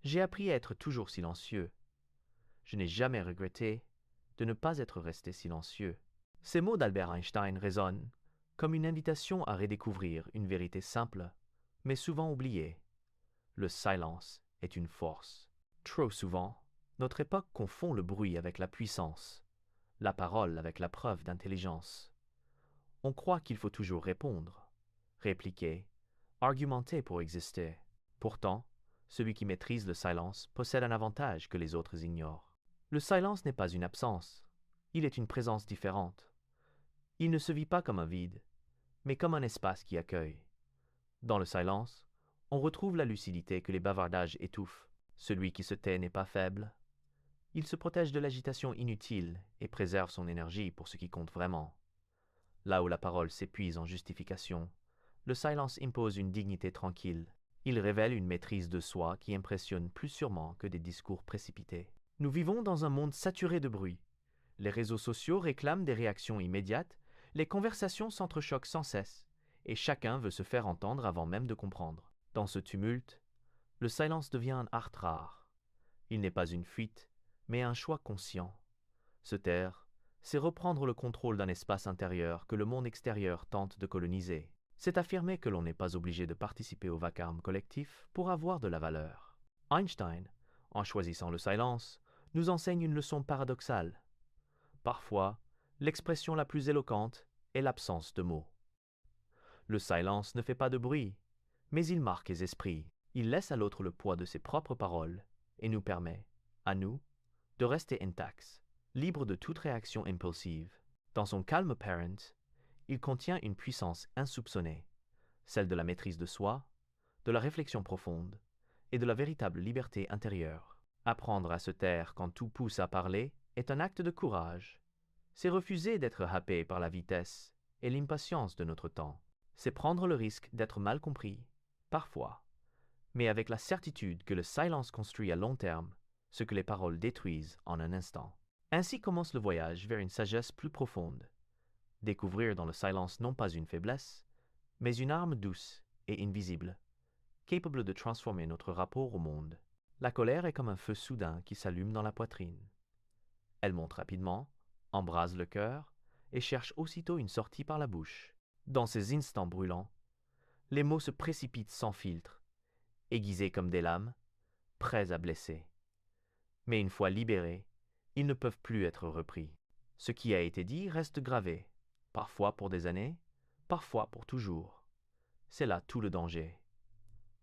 J'ai appris à être toujours silencieux. Je n'ai jamais regretté de ne pas être resté silencieux. Ces mots d'Albert Einstein résonnent comme une invitation à redécouvrir une vérité simple, mais souvent oubliée. Le silence est une force. Trop souvent, notre époque confond le bruit avec la puissance, la parole avec la preuve d'intelligence. On croit qu'il faut toujours répondre, répliquer, argumenter pour exister. Pourtant, celui qui maîtrise le silence possède un avantage que les autres ignorent. Le silence n'est pas une absence, il est une présence différente. Il ne se vit pas comme un vide, mais comme un espace qui accueille. Dans le silence, on retrouve la lucidité que les bavardages étouffent. Celui qui se tait n'est pas faible. Il se protège de l'agitation inutile et préserve son énergie pour ce qui compte vraiment. Là où la parole s'épuise en justification, le silence impose une dignité tranquille. Il révèle une maîtrise de soi qui impressionne plus sûrement que des discours précipités. Nous vivons dans un monde saturé de bruit. Les réseaux sociaux réclament des réactions immédiates, les conversations s'entrechoquent sans cesse, et chacun veut se faire entendre avant même de comprendre. Dans ce tumulte, le silence devient un art rare. Il n'est pas une fuite, mais un choix conscient. Se taire, c'est reprendre le contrôle d'un espace intérieur que le monde extérieur tente de coloniser. C'est affirmer que l'on n'est pas obligé de participer au vacarme collectif pour avoir de la valeur. Einstein, en choisissant le silence, nous enseigne une leçon paradoxale. Parfois, l'expression la plus éloquente est l'absence de mots. Le silence ne fait pas de bruit, mais il marque les esprits. Il laisse à l'autre le poids de ses propres paroles et nous permet, à nous, de rester intacts, libres de toute réaction impulsive. Dans son calme parent, il contient une puissance insoupçonnée, celle de la maîtrise de soi, de la réflexion profonde et de la véritable liberté intérieure. Apprendre à se taire quand tout pousse à parler est un acte de courage. C'est refuser d'être happé par la vitesse et l'impatience de notre temps. C'est prendre le risque d'être mal compris, parfois, mais avec la certitude que le silence construit à long terme ce que les paroles détruisent en un instant. Ainsi commence le voyage vers une sagesse plus profonde. Découvrir dans le silence non pas une faiblesse, mais une arme douce et invisible, capable de transformer notre rapport au monde. La colère est comme un feu soudain qui s'allume dans la poitrine. Elle monte rapidement, embrase le cœur et cherche aussitôt une sortie par la bouche. Dans ces instants brûlants, les mots se précipitent sans filtre, aiguisés comme des lames, prêts à blesser. Mais une fois libérés, ils ne peuvent plus être repris. Ce qui a été dit reste gravé, parfois pour des années, parfois pour toujours. C'est là tout le danger.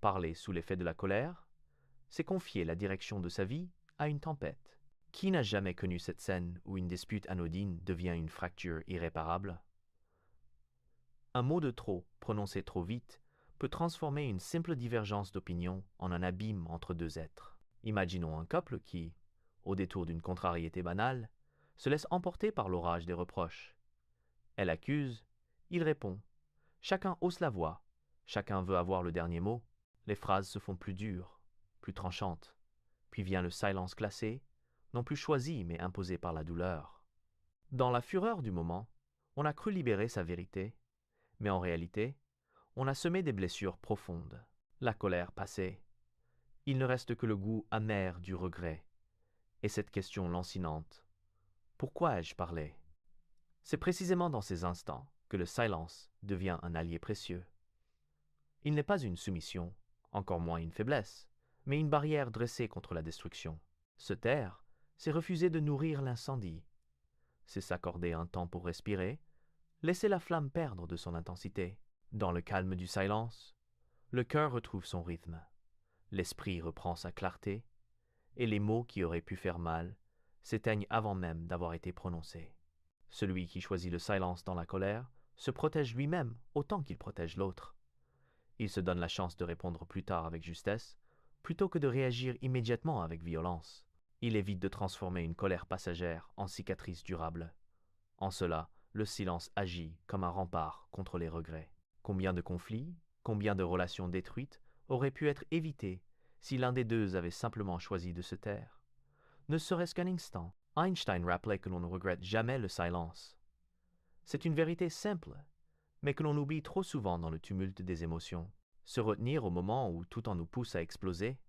Parler sous l'effet de la colère, c'est confier la direction de sa vie à une tempête. Qui n'a jamais connu cette scène où une dispute anodine devient une fracture irréparable? Un mot de trop, prononcé trop vite, peut transformer une simple divergence d'opinion en un abîme entre deux êtres. Imaginons un couple qui, au détour d'une contrariété banale, se laisse emporter par l'orage des reproches. Elle accuse, il répond. Chacun hausse la voix, chacun veut avoir le dernier mot. Les phrases se font plus dures, plus tranchantes. Puis vient le silence glacé, non plus choisi mais imposé par la douleur. Dans la fureur du moment, on a cru libérer sa vérité, mais en réalité, on a semé des blessures profondes. La colère passée, il ne reste que le goût amer du regret, et cette question lancinante. Pourquoi ai-je parlé? C'est précisément dans ces instants que le silence devient un allié précieux. Il n'est pas une soumission, encore moins une faiblesse, mais une barrière dressée contre la destruction. Se taire, c'est refuser de nourrir l'incendie. C'est s'accorder un temps pour respirer, laisser la flamme perdre de son intensité. Dans le calme du silence, le cœur retrouve son rythme, l'esprit reprend sa clarté, et les mots qui auraient pu faire mal s'éteignent avant même d'avoir été prononcés. Celui qui choisit le silence dans la colère se protège lui-même autant qu'il protège l'autre. Il se donne la chance de répondre plus tard avec justesse, plutôt que de réagir immédiatement avec violence. Il évite de transformer une colère passagère en cicatrice durable. En cela, le silence agit comme un rempart contre les regrets. Combien de conflits, combien de relations détruites auraient pu être évitées si l'un des deux avait simplement choisi de se taire? Ne serait-ce qu'un instant, Einstein rappelait que l'on ne regrette jamais le silence. C'est une vérité simple, mais que l'on oublie trop souvent dans le tumulte des émotions. Se retenir au moment où tout en nous pousse à exploser,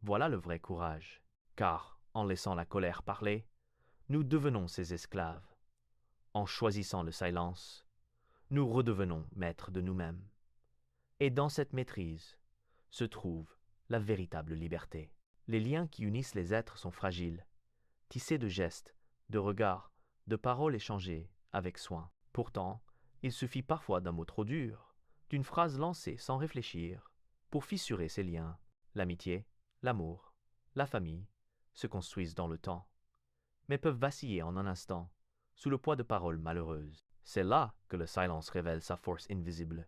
Voilà le vrai courage, car en laissant la colère parler, nous devenons ses esclaves. En choisissant le silence, nous redevenons maîtres de nous-mêmes. Et dans cette maîtrise se trouve la véritable liberté. Les liens qui unissent les êtres sont fragiles, tissés de gestes, de regards, de paroles échangées avec soin. Pourtant, il suffit parfois d'un mot trop dur, d'une phrase lancée sans réfléchir, pour fissurer ces liens. L'amitié, l'amour, la famille se construisent dans le temps, mais peuvent vaciller en un instant sous le poids de paroles malheureuses. C'est là que le silence révèle sa force invisible.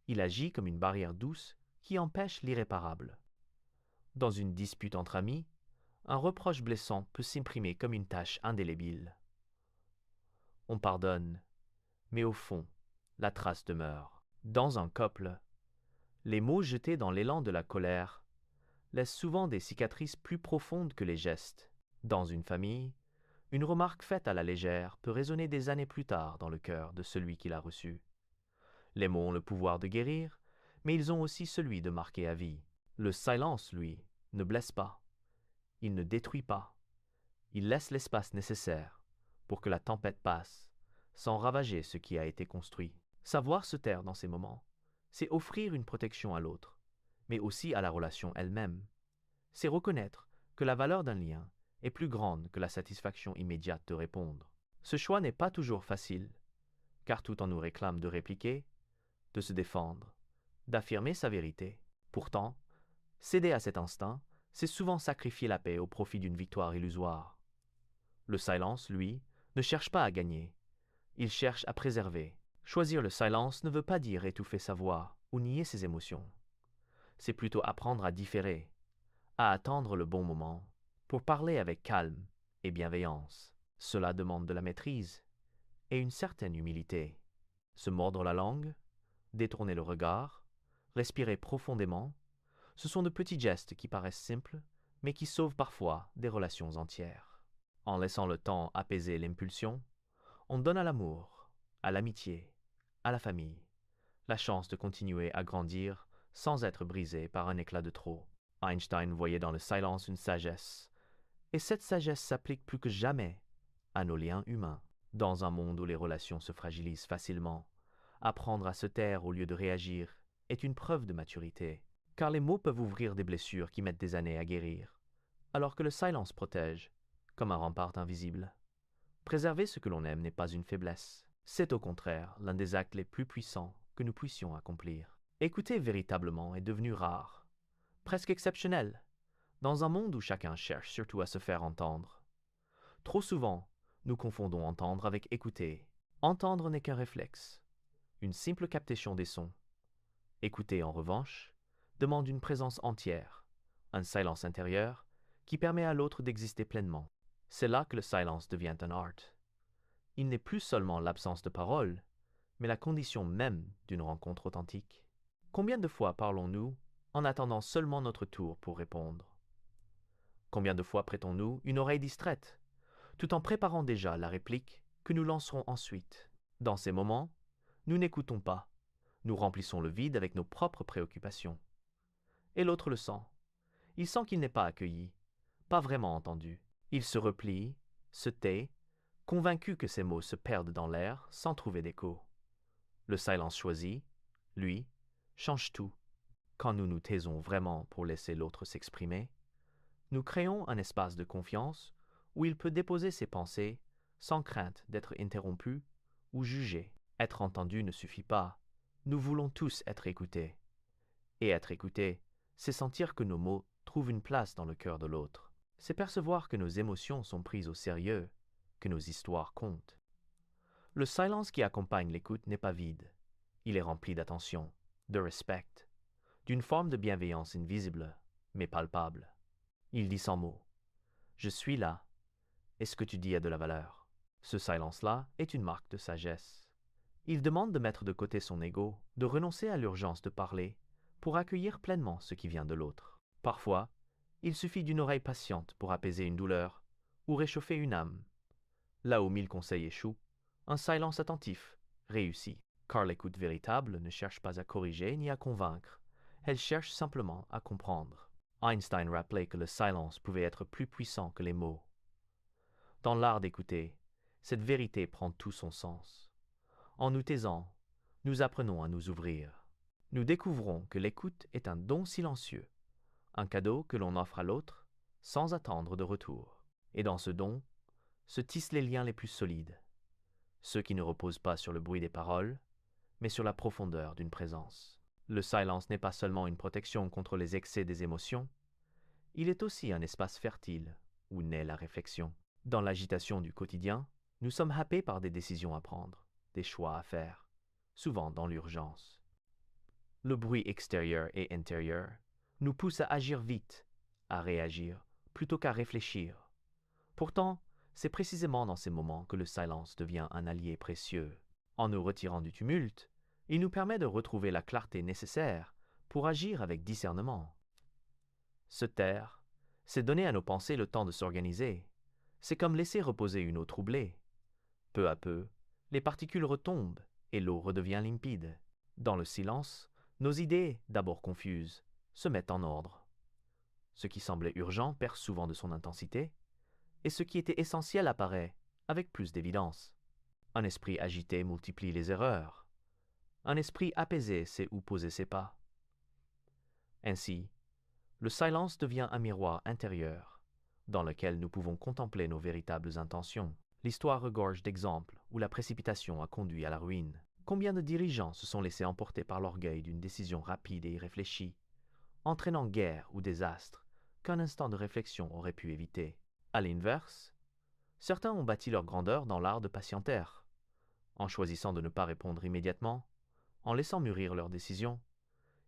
Il agit comme une barrière douce qui empêche l'irréparable. Dans une dispute entre amis, un reproche blessant peut s'imprimer comme une tache indélébile. On pardonne, mais au fond, la trace demeure. Dans un couple, les mots jetés dans l'élan de la colère laissent souvent des cicatrices plus profondes que les gestes. Dans une famille, une remarque faite à la légère peut résonner des années plus tard dans le cœur de celui qui l'a reçue. Les mots ont le pouvoir de guérir, mais ils ont aussi celui de marquer à vie. Le silence, lui, ne blesse pas. Il ne détruit pas. Il laisse l'espace nécessaire pour que la tempête passe, sans ravager ce qui a été construit. Savoir se taire dans ces moments, c'est offrir une protection à l'autre, mais aussi à la relation elle-même. C'est reconnaître que la valeur d'un lien est plus grande que la satisfaction immédiate de répondre. Ce choix n'est pas toujours facile, car tout en nous réclame de répliquer, de se défendre, d'affirmer sa vérité. Pourtant, céder à cet instinct, c'est souvent sacrifier la paix au profit d'une victoire illusoire. Le silence, lui, ne cherche pas à gagner, il cherche à préserver. Choisir le silence ne veut pas dire étouffer sa voix ou nier ses émotions. C'est plutôt apprendre à différer, à attendre le bon moment, pour parler avec calme et bienveillance. Cela demande de la maîtrise et une certaine humilité. Se mordre la langue, détourner le regard, respirer profondément, ce sont de petits gestes qui paraissent simples, mais qui sauvent parfois des relations entières. En laissant le temps apaiser l'impulsion, on donne à l'amour, à l'amitié, à la famille, la chance de continuer à grandir sans être brisé par un éclat de trop. Einstein voyait dans le silence une sagesse, et cette sagesse s'applique plus que jamais à nos liens humains. Dans un monde où les relations se fragilisent facilement, apprendre à se taire au lieu de réagir est une preuve de maturité, car les mots peuvent ouvrir des blessures qui mettent des années à guérir, alors que le silence protège, comme un rempart invisible. Préserver ce que l'on aime n'est pas une faiblesse, c'est au contraire l'un des actes les plus puissants que nous puissions accomplir. Écouter véritablement est devenu rare, presque exceptionnel, dans un monde où chacun cherche surtout à se faire entendre. Trop souvent, nous confondons entendre avec écouter. Entendre n'est qu'un réflexe, une simple captation des sons. Écouter, en revanche, demande une présence entière, un silence intérieur qui permet à l'autre d'exister pleinement. C'est là que le silence devient un art. Il n'est plus seulement l'absence de parole, mais la condition même d'une rencontre authentique. Combien de fois parlons-nous en attendant seulement notre tour pour répondre? Combien de fois prêtons-nous une oreille distraite, tout en préparant déjà la réplique que nous lancerons ensuite? Dans ces moments, nous n'écoutons pas, nous remplissons le vide avec nos propres préoccupations. Et l'autre le sent. Il sent qu'il n'est pas accueilli, pas vraiment entendu. Il se replie, se tait, convaincu que ses mots se perdent dans l'air sans trouver d'écho. Le silence choisi, lui, change tout. Quand nous nous taisons vraiment pour laisser l'autre s'exprimer, nous créons un espace de confiance où il peut déposer ses pensées sans crainte d'être interrompu ou jugé. Être entendu ne suffit pas. Nous voulons tous être écoutés. Et être écoutés, c'est sentir que nos mots trouvent une place dans le cœur de l'autre. C'est percevoir que nos émotions sont prises au sérieux, que nos histoires comptent. Le silence qui accompagne l'écoute n'est pas vide. Il est rempli d'attention, de respect, d'une forme de bienveillance invisible, mais palpable. Il dit sans mots. Je suis là, et ce que tu dis a de la valeur. Ce silence-là est une marque de sagesse. Il demande de mettre de côté son ego, de renoncer à l'urgence de parler, pour accueillir pleinement ce qui vient de l'autre. Parfois, il suffit d'une oreille patiente pour apaiser une douleur ou réchauffer une âme. Là où 1000 conseils échouent, un silence attentif réussit, car l'écoute véritable ne cherche pas à corriger ni à convaincre, elle cherche simplement à comprendre. Einstein rappelait que le silence pouvait être plus puissant que les mots. Dans l'art d'écouter, cette vérité prend tout son sens. En nous taisant, nous apprenons à nous ouvrir. Nous découvrons que l'écoute est un don silencieux, un cadeau que l'on offre à l'autre sans attendre de retour. Et dans ce don se tissent les liens les plus solides, ceux qui ne reposent pas sur le bruit des paroles, mais sur la profondeur d'une présence. Le silence n'est pas seulement une protection contre les excès des émotions, il est aussi un espace fertile où naît la réflexion. Dans l'agitation du quotidien, nous sommes happés par des décisions à prendre, des choix à faire, souvent dans l'urgence. Le bruit extérieur et intérieur nous pousse à agir vite, à réagir, plutôt qu'à réfléchir. Pourtant, c'est précisément dans ces moments que le silence devient un allié précieux. En nous retirant du tumulte, il nous permet de retrouver la clarté nécessaire pour agir avec discernement. Se taire, c'est donner à nos pensées le temps de s'organiser. C'est comme laisser reposer une eau troublée. Peu à peu, les particules retombent et l'eau redevient limpide. Dans le silence, nos idées, d'abord confuses, se mettent en ordre. Ce qui semblait urgent perd souvent de son intensité, et ce qui était essentiel apparaît avec plus d'évidence. Un esprit agité multiplie les erreurs. Un esprit apaisé sait où poser ses pas. Ainsi, le silence devient un miroir intérieur, dans lequel nous pouvons contempler nos véritables intentions. L'histoire regorge d'exemples où la précipitation a conduit à la ruine. Combien de dirigeants se sont laissés emporter par l'orgueil d'une décision rapide et irréfléchie, entraînant guerre ou désastre qu'un instant de réflexion aurait pu éviter. À l'inverse, certains ont bâti leur grandeur dans l'art de patienter, en choisissant de ne pas répondre immédiatement, en laissant mûrir leurs décisions.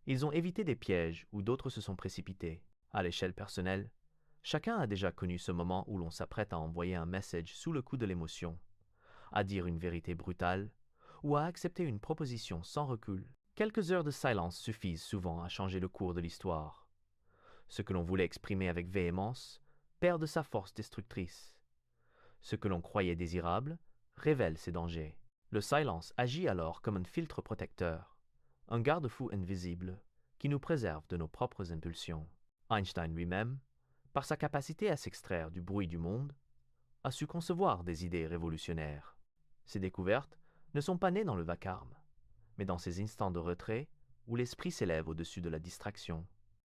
Ils ont évité des pièges où d'autres se sont précipités. À l'échelle personnelle, chacun a déjà connu ce moment où l'on s'apprête à envoyer un message sous le coup de l'émotion, à dire une vérité brutale ou à accepter une proposition sans recul. Quelques heures de silence suffisent souvent à changer le cours de l'histoire. Ce que l'on voulait exprimer avec véhémence perd de sa force destructrice. Ce que l'on croyait désirable révèle ses dangers. Le silence agit alors comme un filtre protecteur, un garde-fou invisible qui nous préserve de nos propres impulsions. Einstein lui-même, par sa capacité à s'extraire du bruit du monde, a su concevoir des idées révolutionnaires. Ces découvertes ne sont pas nées dans le vacarme, mais dans ces instants de retrait où l'esprit s'élève au-dessus de la distraction.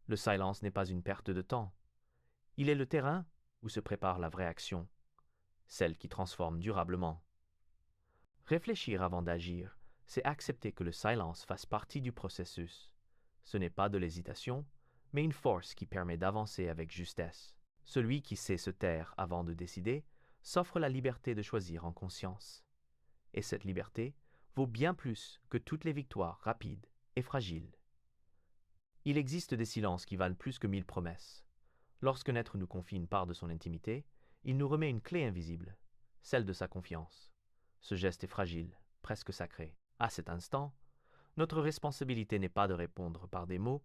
Le silence n'est pas une perte de temps. Il est le terrain où se prépare la vraie action, celle qui transforme durablement. Réfléchir avant d'agir, c'est accepter que le silence fasse partie du processus. Ce n'est pas de l'hésitation, mais une force qui permet d'avancer avec justesse. Celui qui sait se taire avant de décider s'offre la liberté de choisir en conscience. Et cette liberté vaut bien plus que toutes les victoires rapides et fragiles. Il existe des silences qui valent plus que 1000 promesses. Lorsqu'un être nous confie une part de son intimité, il nous remet une clé invisible, celle de sa confiance. Ce geste est fragile, presque sacré. À cet instant, notre responsabilité n'est pas de répondre par des mots,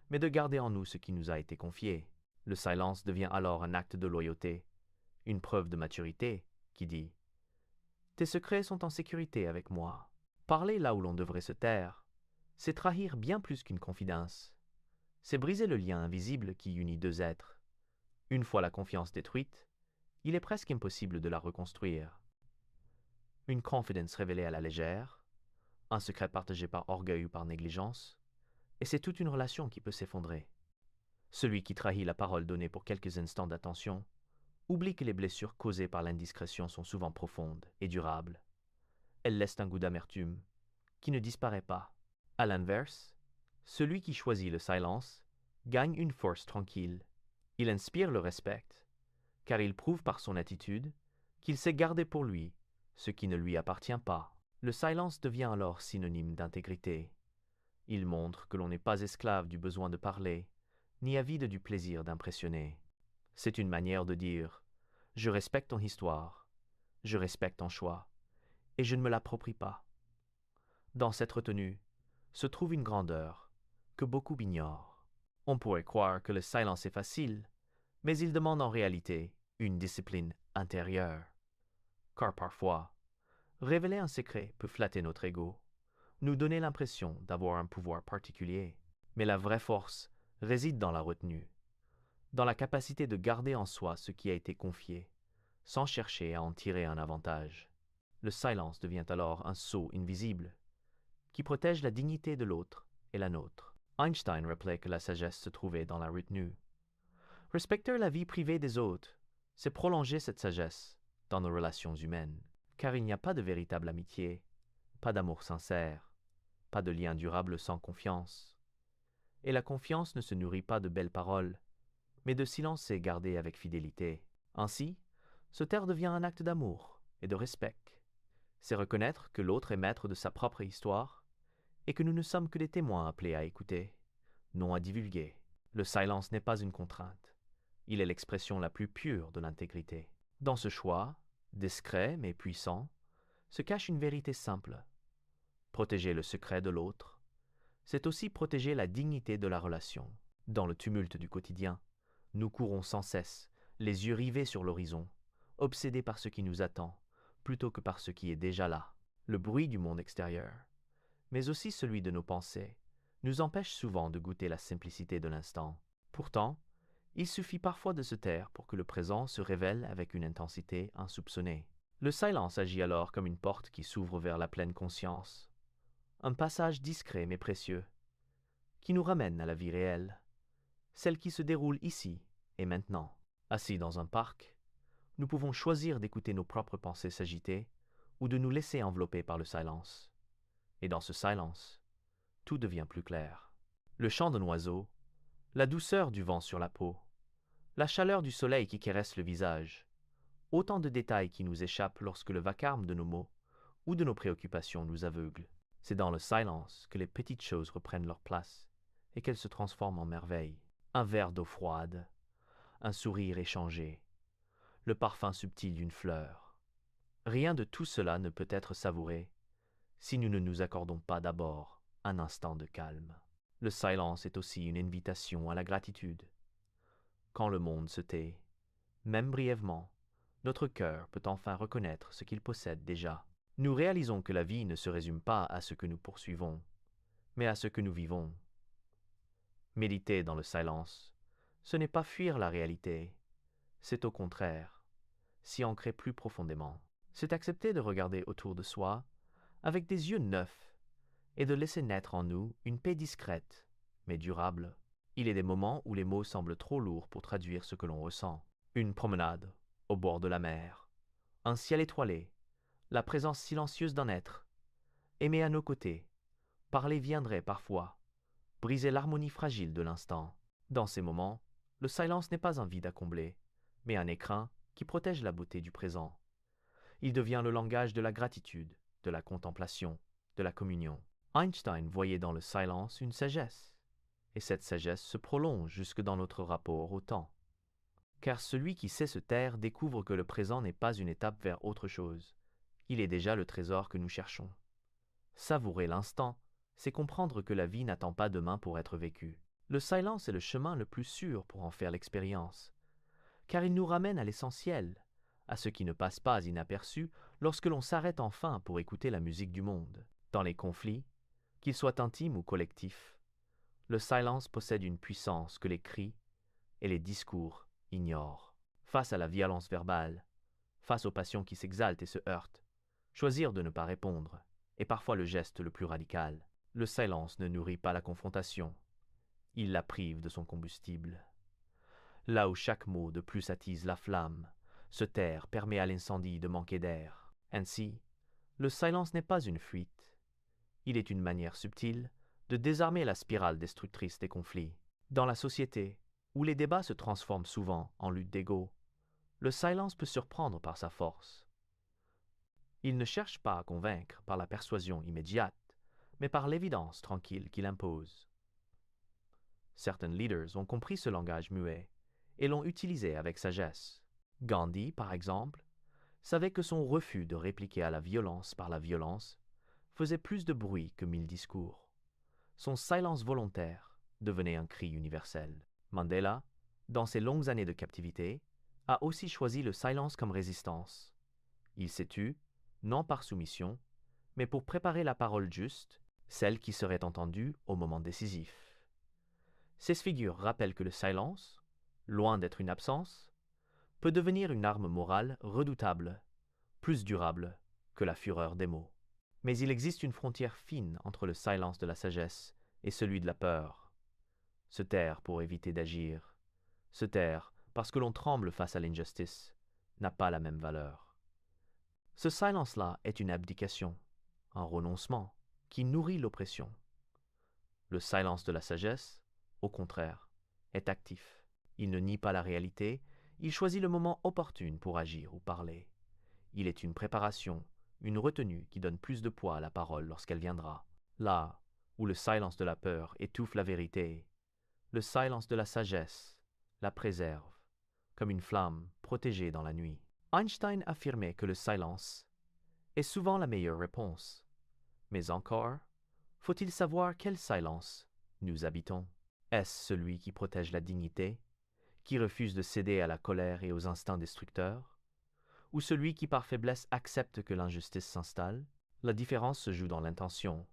mais de garder en nous ce qui nous a été confié. Le silence devient alors un acte de loyauté, une preuve de maturité qui dit « Tes secrets sont en sécurité avec moi ». Parler là où l'on devrait se taire, c'est trahir bien plus qu'une confidence. C'est briser le lien invisible qui unit deux êtres. Une fois la confiance détruite, il est presque impossible de la reconstruire. Une confidence révélée à la légère, un secret partagé par orgueil ou par négligence, et c'est toute une relation qui peut s'effondrer. Celui qui trahit la parole donnée pour quelques instants d'attention oublie que les blessures causées par l'indiscrétion sont souvent profondes et durables. Elles laissent un goût d'amertume qui ne disparaît pas. À l'inverse, celui qui choisit le silence gagne une force tranquille. Il inspire le respect, car il prouve par son attitude qu'il sait garder pour lui ce qui ne lui appartient pas. Le silence devient alors synonyme d'intégrité. Il montre que l'on n'est pas esclave du besoin de parler, ni avide du plaisir d'impressionner. C'est une manière de dire « Je respecte ton histoire, je respecte ton choix, et je ne me l'approprie pas ». Dans cette retenue se trouve une grandeur que beaucoup ignorent. On pourrait croire que le silence est facile, mais il demande en réalité une discipline intérieure. Car parfois, révéler un secret peut flatter notre ego, nous donner l'impression d'avoir un pouvoir particulier. Mais la vraie force réside dans la retenue, dans la capacité de garder en soi ce qui a été confié, sans chercher à en tirer un avantage. Le silence devient alors un sceau invisible, qui protège la dignité de l'autre et la nôtre. Einstein rappelait que la sagesse se trouvait dans la retenue. Respecter la vie privée des autres, c'est prolonger cette sagesse dans nos relations humaines, car il n'y a pas de véritable amitié, pas d'amour sincère, pas de lien durable sans confiance. Et la confiance ne se nourrit pas de belles paroles, mais de silences gardés avec fidélité. Ainsi, se taire devient un acte d'amour et de respect. C'est reconnaître que l'autre est maître de sa propre histoire et que nous ne sommes que des témoins appelés à écouter, non à divulguer. Le silence n'est pas une contrainte. Il est l'expression la plus pure de l'intégrité. Dans ce choix, discret mais puissant, se cache une vérité simple. Protéger le secret de l'autre, c'est aussi protéger la dignité de la relation. Dans le tumulte du quotidien, nous courons sans cesse, les yeux rivés sur l'horizon, obsédés par ce qui nous attend, plutôt que par ce qui est déjà là. Le bruit du monde extérieur, mais aussi celui de nos pensées, nous empêche souvent de goûter la simplicité de l'instant. Pourtant, il suffit parfois de se taire pour que le présent se révèle avec une intensité insoupçonnée. Le silence agit alors comme une porte qui s'ouvre vers la pleine conscience. Un passage discret mais précieux, qui nous ramène à la vie réelle, celle qui se déroule ici et maintenant. Assis dans un parc, nous pouvons choisir d'écouter nos propres pensées s'agiter ou de nous laisser envelopper par le silence. Et dans ce silence, tout devient plus clair. Le chant d'un oiseau, la douceur du vent sur la peau, la chaleur du soleil qui caresse le visage, autant de détails qui nous échappent lorsque le vacarme de nos mots ou de nos préoccupations nous aveugle. C'est dans le silence que les petites choses reprennent leur place et qu'elles se transforment en merveilles. Un verre d'eau froide, un sourire échangé, le parfum subtil d'une fleur. Rien de tout cela ne peut être savouré si nous ne nous accordons pas d'abord un instant de calme. Le silence est aussi une invitation à la gratitude. Quand le monde se tait, même brièvement, notre cœur peut enfin reconnaître ce qu'il possède déjà. Nous réalisons que la vie ne se résume pas à ce que nous poursuivons, mais à ce que nous vivons. Méditer dans le silence, ce n'est pas fuir la réalité, c'est au contraire s'y ancrer plus profondément. C'est accepter de regarder autour de soi avec des yeux neufs et de laisser naître en nous une paix discrète, mais durable. Il est des moments où les mots semblent trop lourds pour traduire ce que l'on ressent. Une promenade au bord de la mer, un ciel étoilé, la présence silencieuse d'un être, aimé à nos côtés, parler viendrait parfois, briser l'harmonie fragile de l'instant. Dans ces moments, le silence n'est pas un vide à combler, mais un écrin qui protège la beauté du présent. Il devient le langage de la gratitude, de la contemplation, de la communion. Einstein voyait dans le silence une sagesse, et cette sagesse se prolonge jusque dans notre rapport au temps. Car celui qui sait se taire découvre que le présent n'est pas une étape vers autre chose. Il est déjà le trésor que nous cherchons. Savourer l'instant, c'est comprendre que la vie n'attend pas demain pour être vécue. Le silence est le chemin le plus sûr pour en faire l'expérience, car il nous ramène à l'essentiel, à ce qui ne passe pas inaperçu lorsque l'on s'arrête enfin pour écouter la musique du monde. Dans les conflits, qu'ils soient intimes ou collectifs, le silence possède une puissance que les cris et les discours ignorent. Face à la violence verbale, face aux passions qui s'exaltent et se heurtent, choisir de ne pas répondre est parfois le geste le plus radical. Le silence ne nourrit pas la confrontation, il la prive de son combustible. Là où chaque mot de plus attise la flamme, se taire permet à l'incendie de manquer d'air. Ainsi, le silence n'est pas une fuite, il est une manière subtile de désarmer la spirale destructrice des conflits. Dans la société, où les débats se transforment souvent en lutte d'ego, le silence peut surprendre par sa force. Il ne cherche pas à convaincre par la persuasion immédiate, mais par l'évidence tranquille qu'il impose. Certains leaders ont compris ce langage muet et l'ont utilisé avec sagesse. Gandhi, par exemple, savait que son refus de répliquer à la violence par la violence faisait plus de bruit que 1000 discours. Son silence volontaire devenait un cri universel. Mandela, dans ses longues années de captivité, a aussi choisi le silence comme résistance. Il s'est tu, non par soumission, mais pour préparer la parole juste, celle qui serait entendue au moment décisif. Ces figures rappellent que le silence, loin d'être une absence, peut devenir une arme morale redoutable, plus durable que la fureur des mots. Mais il existe une frontière fine entre le silence de la sagesse et celui de la peur. Se taire pour éviter d'agir, se taire parce que l'on tremble face à l'injustice, n'a pas la même valeur. Ce silence-là est une abdication, un renoncement, qui nourrit l'oppression. Le silence de la sagesse, au contraire, est actif. Il ne nie pas la réalité, il choisit le moment opportun pour agir ou parler. Il est une préparation, une retenue qui donne plus de poids à la parole lorsqu'elle viendra. Là où le silence de la peur étouffe la vérité, le silence de la sagesse la préserve, comme une flamme protégée dans la nuit. Einstein affirmait que le silence est souvent la meilleure réponse. Mais encore, faut-il savoir quel silence nous habitons? Est-ce celui qui protège la dignité, qui refuse de céder à la colère et aux instincts destructeurs? Ou celui qui par faiblesse accepte que l'injustice s'installe? La différence se joue dans l'intention.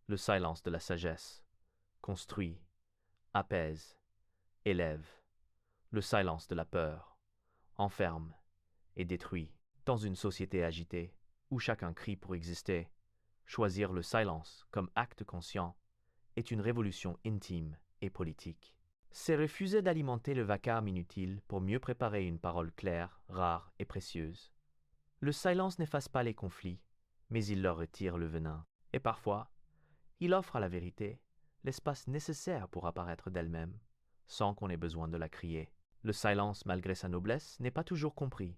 Le silence de la sagesse construit, apaise, élève. Le silence de la peur enferme et détruit. Dans une société agitée, où chacun crie pour exister, choisir le silence comme acte conscient est une révolution intime et politique. C'est refuser d'alimenter le vacarme inutile pour mieux préparer une parole claire, rare et précieuse. Le silence n'efface pas les conflits, mais il leur retire le venin. Et parfois, il offre à la vérité l'espace nécessaire pour apparaître d'elle-même, sans qu'on ait besoin de la crier. Le silence, malgré sa noblesse, n'est pas toujours compris.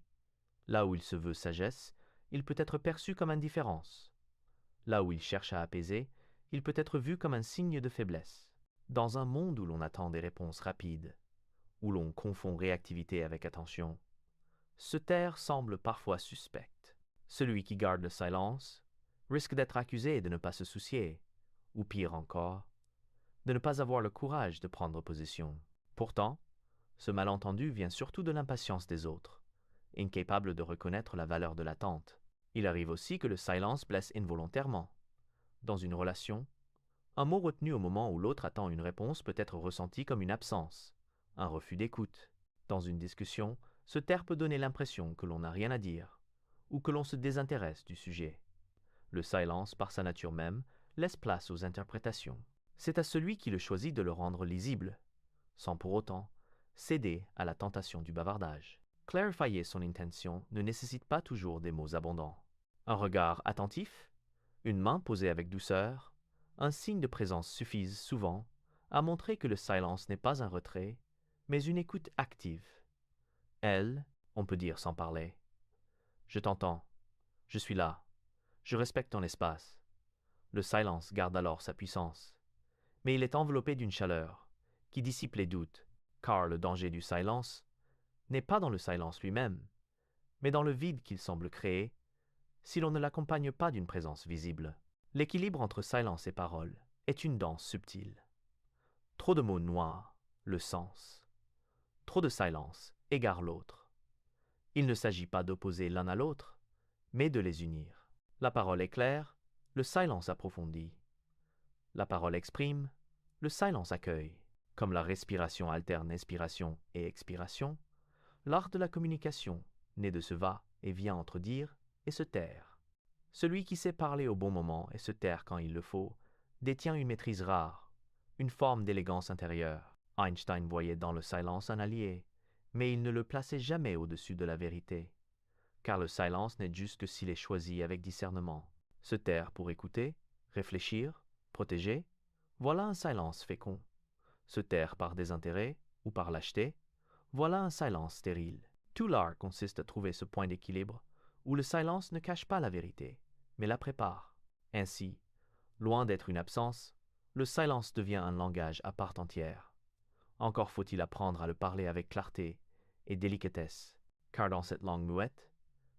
Là où il se veut sagesse, il peut être perçu comme indifférence. Là où il cherche à apaiser, il peut être vu comme un signe de faiblesse. Dans un monde où l'on attend des réponses rapides, où l'on confond réactivité avec attention, se taire semble parfois suspect. Celui qui garde le silence risque d'être accusé de ne pas se soucier, ou pire encore, de ne pas avoir le courage de prendre position. Pourtant, ce malentendu vient surtout de l'impatience des autres, incapable de reconnaître la valeur de l'attente. Il arrive aussi que le silence blesse involontairement. Dans une relation, un mot retenu au moment où l'autre attend une réponse peut être ressenti comme une absence, un refus d'écoute. Dans une discussion, se taire peut donner l'impression que l'on n'a rien à dire, ou que l'on se désintéresse du sujet. Le silence, par sa nature même, laisse place aux interprétations. C'est à celui qui le choisit de le rendre lisible, sans pour autant céder à la tentation du bavardage. Clarifier son intention ne nécessite pas toujours des mots abondants. Un regard attentif, une main posée avec douceur, un signe de présence suffisent souvent à montrer que le silence n'est pas un retrait, mais une écoute active. Elle, on peut dire sans parler. Je t'entends, je suis là, je respecte ton espace. Le silence garde alors sa puissance, mais il est enveloppé d'une chaleur qui dissipe les doutes, car le danger du silence n'est pas dans le silence lui-même, mais dans le vide qu'il semble créer si l'on ne l'accompagne pas d'une présence visible. L'équilibre entre silence et parole est une danse subtile. Trop de mots noirs le sens. Trop de silence égare l'autre. Il ne s'agit pas d'opposer l'un à l'autre, mais de les unir. La parole éclaire, le silence approfondit. La parole exprime, le silence accueille. Comme la respiration alterne inspiration et expiration, l'art de la communication naît de ce va-et-vient entre dire et se taire. Celui qui sait parler au bon moment et se taire quand il le faut détient une maîtrise rare, une forme d'élégance intérieure. Einstein voyait dans le silence un allié, mais il ne le plaçait jamais au-dessus de la vérité, car le silence n'est juste que s'il est choisi avec discernement. Se taire pour écouter, réfléchir, protéger, voilà un silence fécond. Se taire par désintérêt ou par lâcheté, voilà un silence stérile. Tout l'art consiste à trouver ce point d'équilibre où le silence ne cache pas la vérité, mais la prépare. Ainsi, loin d'être une absence, le silence devient un langage à part entière. Encore faut-il apprendre à le parler avec clarté et délicatesse, car dans cette langue muette,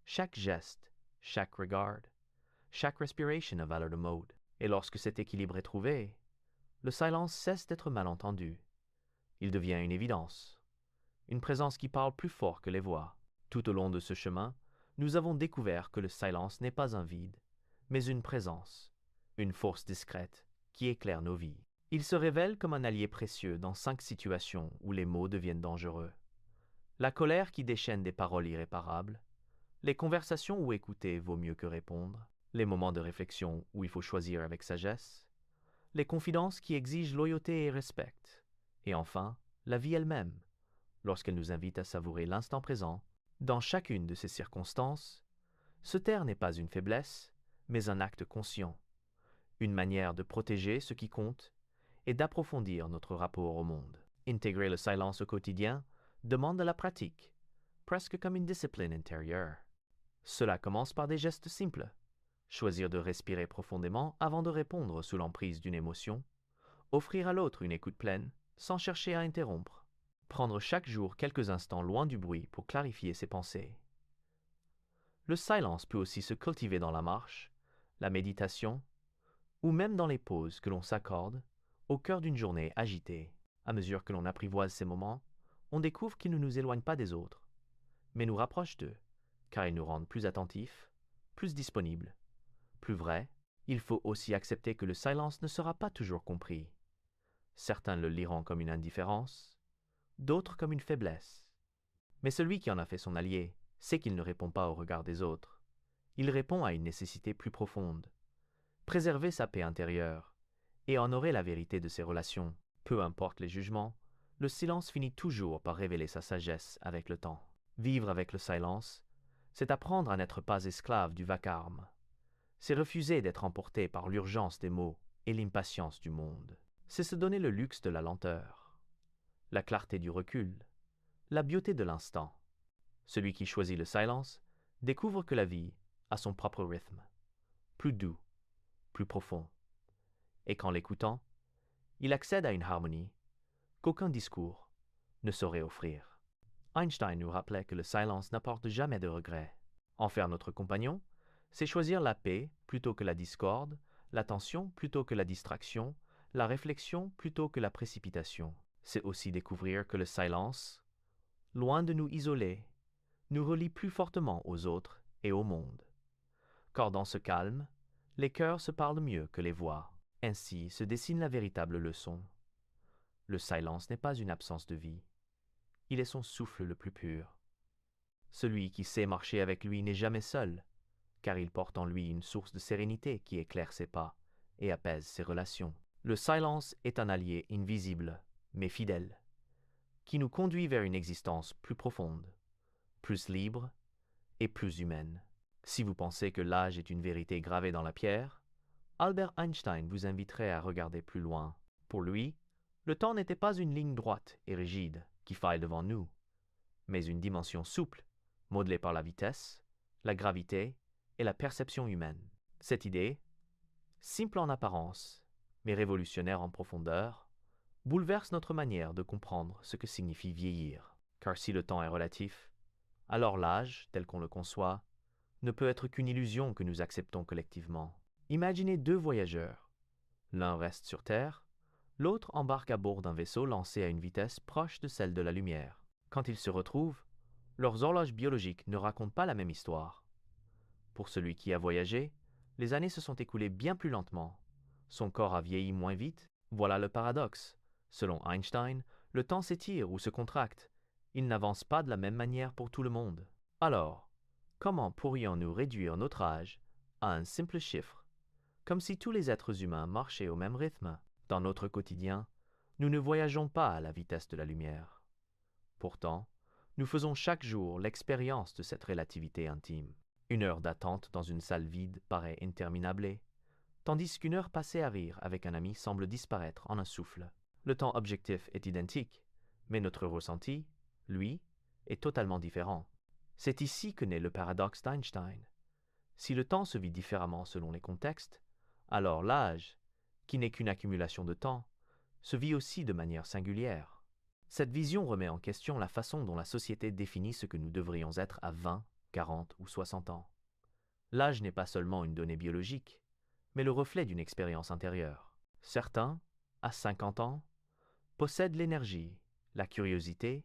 chaque geste, chaque regard, chaque respiration a valeur de mode. Et lorsque cet équilibre est trouvé, le silence cesse d'être mal entendu. Il devient une évidence, une présence qui parle plus fort que les voix. Tout au long de ce chemin, nous avons découvert que le silence n'est pas un vide, mais une présence, une force discrète qui éclaire nos vies. Il se révèle comme un allié précieux dans 5 situations où les mots deviennent dangereux. La colère qui déchaîne des paroles irréparables, les conversations où écouter vaut mieux que répondre, les moments de réflexion où il faut choisir avec sagesse, les confidences qui exigent loyauté et respect, et enfin, la vie elle-même, lorsqu'elle nous invite à savourer l'instant présent. Dans chacune de ces circonstances, se taire n'est pas une faiblesse, mais un acte conscient, une manière de protéger ce qui compte et d'approfondir notre rapport au monde. Intégrer le silence au quotidien demande de la pratique, presque comme une discipline intérieure. Cela commence par des gestes simples. Choisir de respirer profondément avant de répondre sous l'emprise d'une émotion, offrir à l'autre une écoute pleine sans chercher à interrompre, prendre chaque jour quelques instants loin du bruit pour clarifier ses pensées. Le silence peut aussi se cultiver dans la marche, la méditation, ou même dans les pauses que l'on s'accorde au cœur d'une journée agitée. À mesure que l'on apprivoise ces moments, on découvre qu'ils ne nous éloignent pas des autres, mais nous rapprochent d'eux, car ils nous rendent plus attentifs, plus disponibles, plus vrais. Il faut aussi accepter que le silence ne sera pas toujours compris. Certains le liront comme une indifférence, d'autres comme une faiblesse. Mais celui qui en a fait son allié sait qu'il ne répond pas au regard des autres. Il répond à une nécessité plus profonde. Préserver sa paix intérieure et honorer la vérité de ses relations. Peu importe les jugements, le silence finit toujours par révéler sa sagesse avec le temps. Vivre avec le silence, c'est apprendre à n'être pas esclave du vacarme. C'est refuser d'être emporté par l'urgence des mots et l'impatience du monde. C'est se donner le luxe de la lenteur, la clarté du recul, la beauté de l'instant. Celui qui choisit le silence découvre que la vie a son propre rythme, plus doux, plus profond. Et qu'en l'écoutant, il accède à une harmonie qu'aucun discours ne saurait offrir. Einstein nous rappelait que le silence n'apporte jamais de regrets. En faire notre compagnon, c'est choisir la paix plutôt que la discorde, l'attention plutôt que la distraction, la réflexion plutôt que la précipitation. C'est aussi découvrir que le silence, loin de nous isoler, nous relie plus fortement aux autres et au monde. Car dans ce calme, les cœurs se parlent mieux que les voix. Ainsi se dessine la véritable leçon. Le silence n'est pas une absence de vie, il est son souffle le plus pur. Celui qui sait marcher avec lui n'est jamais seul, car il porte en lui une source de sérénité qui éclaire ses pas et apaise ses relations. Le silence est un allié invisible, mais fidèle, qui nous conduit vers une existence plus profonde, plus libre et plus humaine. Si vous pensez que l'âge est une vérité gravée dans la pierre, Albert Einstein vous inviterait à regarder plus loin. Pour lui, le temps n'était pas une ligne droite et rigide qui faille devant nous, mais une dimension souple, modelée par la vitesse, la gravité et la perception humaine. Cette idée, simple en apparence, mais révolutionnaire en profondeur, bouleverse notre manière de comprendre ce que signifie vieillir. Car si le temps est relatif, alors l'âge, tel qu'on le conçoit, ne peut être qu'une illusion que nous acceptons collectivement. Imaginez 2 voyageurs. L'un reste sur Terre, l'autre embarque à bord d'un vaisseau lancé à une vitesse proche de celle de la lumière. Quand ils se retrouvent, leurs horloges biologiques ne racontent pas la même histoire. Pour celui qui a voyagé, les années se sont écoulées bien plus lentement. Son corps a vieilli moins vite. Voilà le paradoxe. Selon Einstein, le temps s'étire ou se contracte. Il n'avance pas de la même manière pour tout le monde. Alors, comment pourrions-nous réduire notre âge à un simple chiffre, comme si tous les êtres humains marchaient au même rythme? Dans notre quotidien, nous ne voyageons pas à la vitesse de la lumière. Pourtant, nous faisons chaque jour l'expérience de cette relativité intime. Une heure d'attente dans une salle vide paraît interminable, tandis qu'une heure passée à rire avec un ami semble disparaître en un souffle. Le temps objectif est identique, mais notre ressenti, lui, est totalement différent. C'est ici que naît le paradoxe d'Einstein. Si le temps se vit différemment selon les contextes, alors l'âge, qui n'est qu'une accumulation de temps, se vit aussi de manière singulière. Cette vision remet en question la façon dont la société définit ce que nous devrions être à 20, 40 ou 60 ans. L'âge n'est pas seulement une donnée biologique, mais le reflet d'une expérience intérieure. Certains, à 50 ans, possèdent l'énergie, la curiosité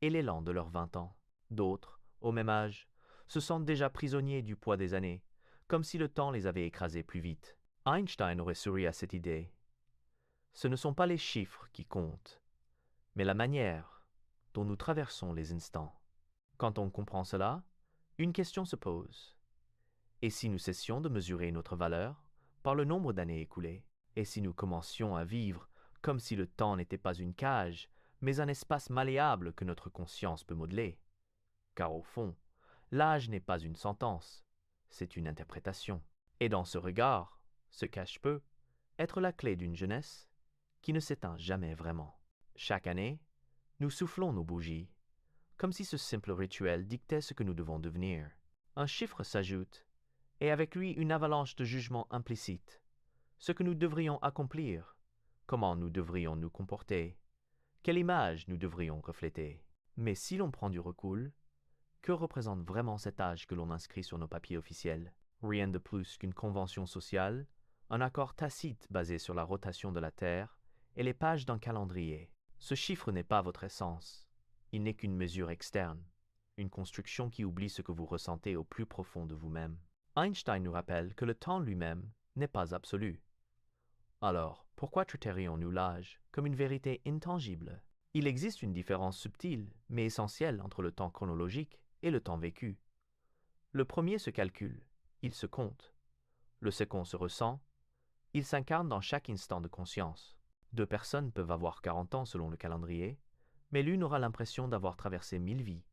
et l'élan de leurs 20 ans. D'autres, au même âge, se sentent déjà prisonniers du poids des années, comme si le temps les avait écrasés plus vite. Einstein aurait souri à cette idée. Ce ne sont pas les chiffres qui comptent, mais la manière dont nous traversons les instants. Quand on comprend cela, une question se pose. Et si nous cessions de mesurer notre valeur par le nombre d'années écoulées? Et si nous commencions à vivre comme si le temps n'était pas une cage, mais un espace malléable que notre conscience peut modeler? Car au fond, l'âge n'est pas une sentence, c'est une interprétation. Et dans ce regard se cache peu être la clé d'une jeunesse qui ne s'éteint jamais vraiment. Chaque année, nous soufflons nos bougies, comme si ce simple rituel dictait ce que nous devons devenir. Un chiffre s'ajoute, et avec lui une avalanche de jugements implicites. Ce que nous devrions accomplir, comment nous devrions nous comporter, quelle image nous devrions refléter. Mais si l'on prend du recul, que représente vraiment cet âge que l'on inscrit sur nos papiers officiels? Rien de plus qu'une convention sociale, un accord tacite basé sur la rotation de la Terre et les pages d'un calendrier. Ce chiffre n'est pas votre essence. Il n'est qu'une mesure externe, une construction qui oublie ce que vous ressentez au plus profond de vous-même. Einstein nous rappelle que le temps lui-même n'est pas absolu. Alors, pourquoi traiterions-nous l'âge comme une vérité intangible? Il existe une différence subtile, mais essentielle entre le temps chronologique et le temps vécu. Le premier se calcule, il se compte. Le second se ressent, il s'incarne dans chaque instant de conscience. Deux personnes peuvent avoir 40 ans selon le calendrier, mais l'une aura l'impression d'avoir traversé 1000 vies,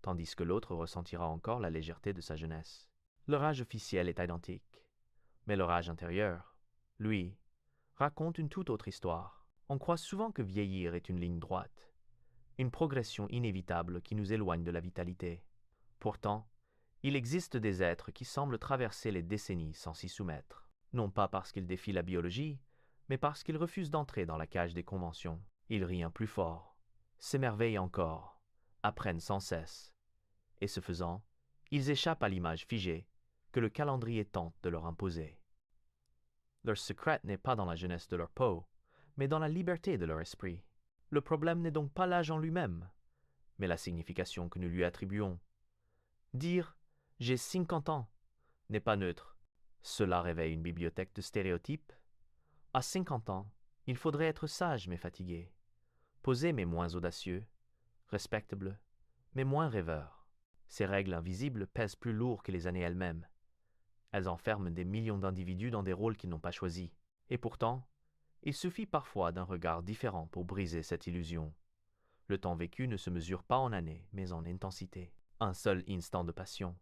tandis que l'autre ressentira encore la légèreté de sa jeunesse. Leur âge officiel est identique, mais leur âge intérieur, lui, raconte une toute autre histoire. On croit souvent que vieillir est une ligne droite, une progression inévitable qui nous éloigne de la vitalité. Pourtant, il existe des êtres qui semblent traverser les décennies sans s'y soumettre, non pas parce qu'ils défient la biologie, mais parce qu'ils refusent d'entrer dans la cage des conventions. Ils rient un plus fort, s'émerveillent encore, apprennent sans cesse, et ce faisant, ils échappent à l'image figée que le calendrier tente de leur imposer. Leur secret n'est pas dans la jeunesse de leur peau, mais dans la liberté de leur esprit. Le problème n'est donc pas l'âge en lui-même, mais la signification que nous lui attribuons. Dire « j'ai 50 ans » n'est pas neutre. Cela réveille une bibliothèque de stéréotypes. À 50 ans, il faudrait être sage mais fatigué, posé mais moins audacieux, respectable mais moins rêveur. Ces règles invisibles pèsent plus lourd que les années elles-mêmes. Elles enferment des millions d'individus dans des rôles qu'ils n'ont pas choisis. Et pourtant, il suffit parfois d'un regard différent pour briser cette illusion. Le temps vécu ne se mesure pas en années, mais en intensité. Un seul instant de passion,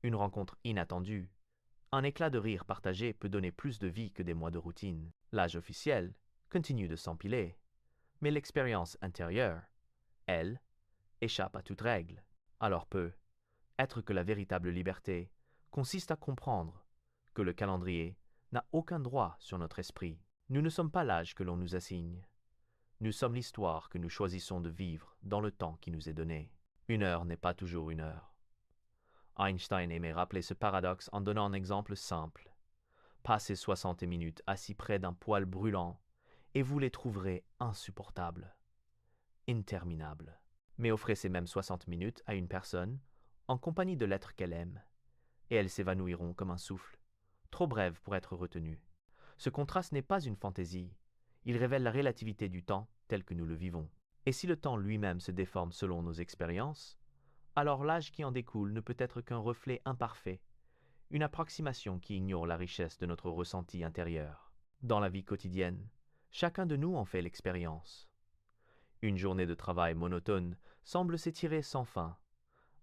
une rencontre inattendue, un éclat de rire partagé peut donner plus de vie que des mois de routine. L'âge officiel continue de s'empiler, mais l'expérience intérieure, elle, échappe à toute règle. Alors peut être que la véritable liberté consiste à comprendre que le calendrier n'a aucun droit sur notre esprit. Nous ne sommes pas l'âge que l'on nous assigne. Nous sommes l'histoire que nous choisissons de vivre dans le temps qui nous est donné. Une heure n'est pas toujours une heure. Einstein aimait rappeler ce paradoxe en donnant un exemple simple. Passez 60 minutes assis près d'un poêle brûlant et vous les trouverez insupportables, interminables. Mais offrez ces mêmes 60 minutes à une personne en compagnie de l'être qu'elle aime, et elles s'évanouiront comme un souffle, trop brève pour être retenue. Ce contraste n'est pas une fantaisie, il révèle la relativité du temps tel que nous le vivons. Et si le temps lui-même se déforme selon nos expériences, alors l'âge qui en découle ne peut être qu'un reflet imparfait, une approximation qui ignore la richesse de notre ressenti intérieur. Dans la vie quotidienne, chacun de nous en fait l'expérience. Une journée de travail monotone semble s'étirer sans fin,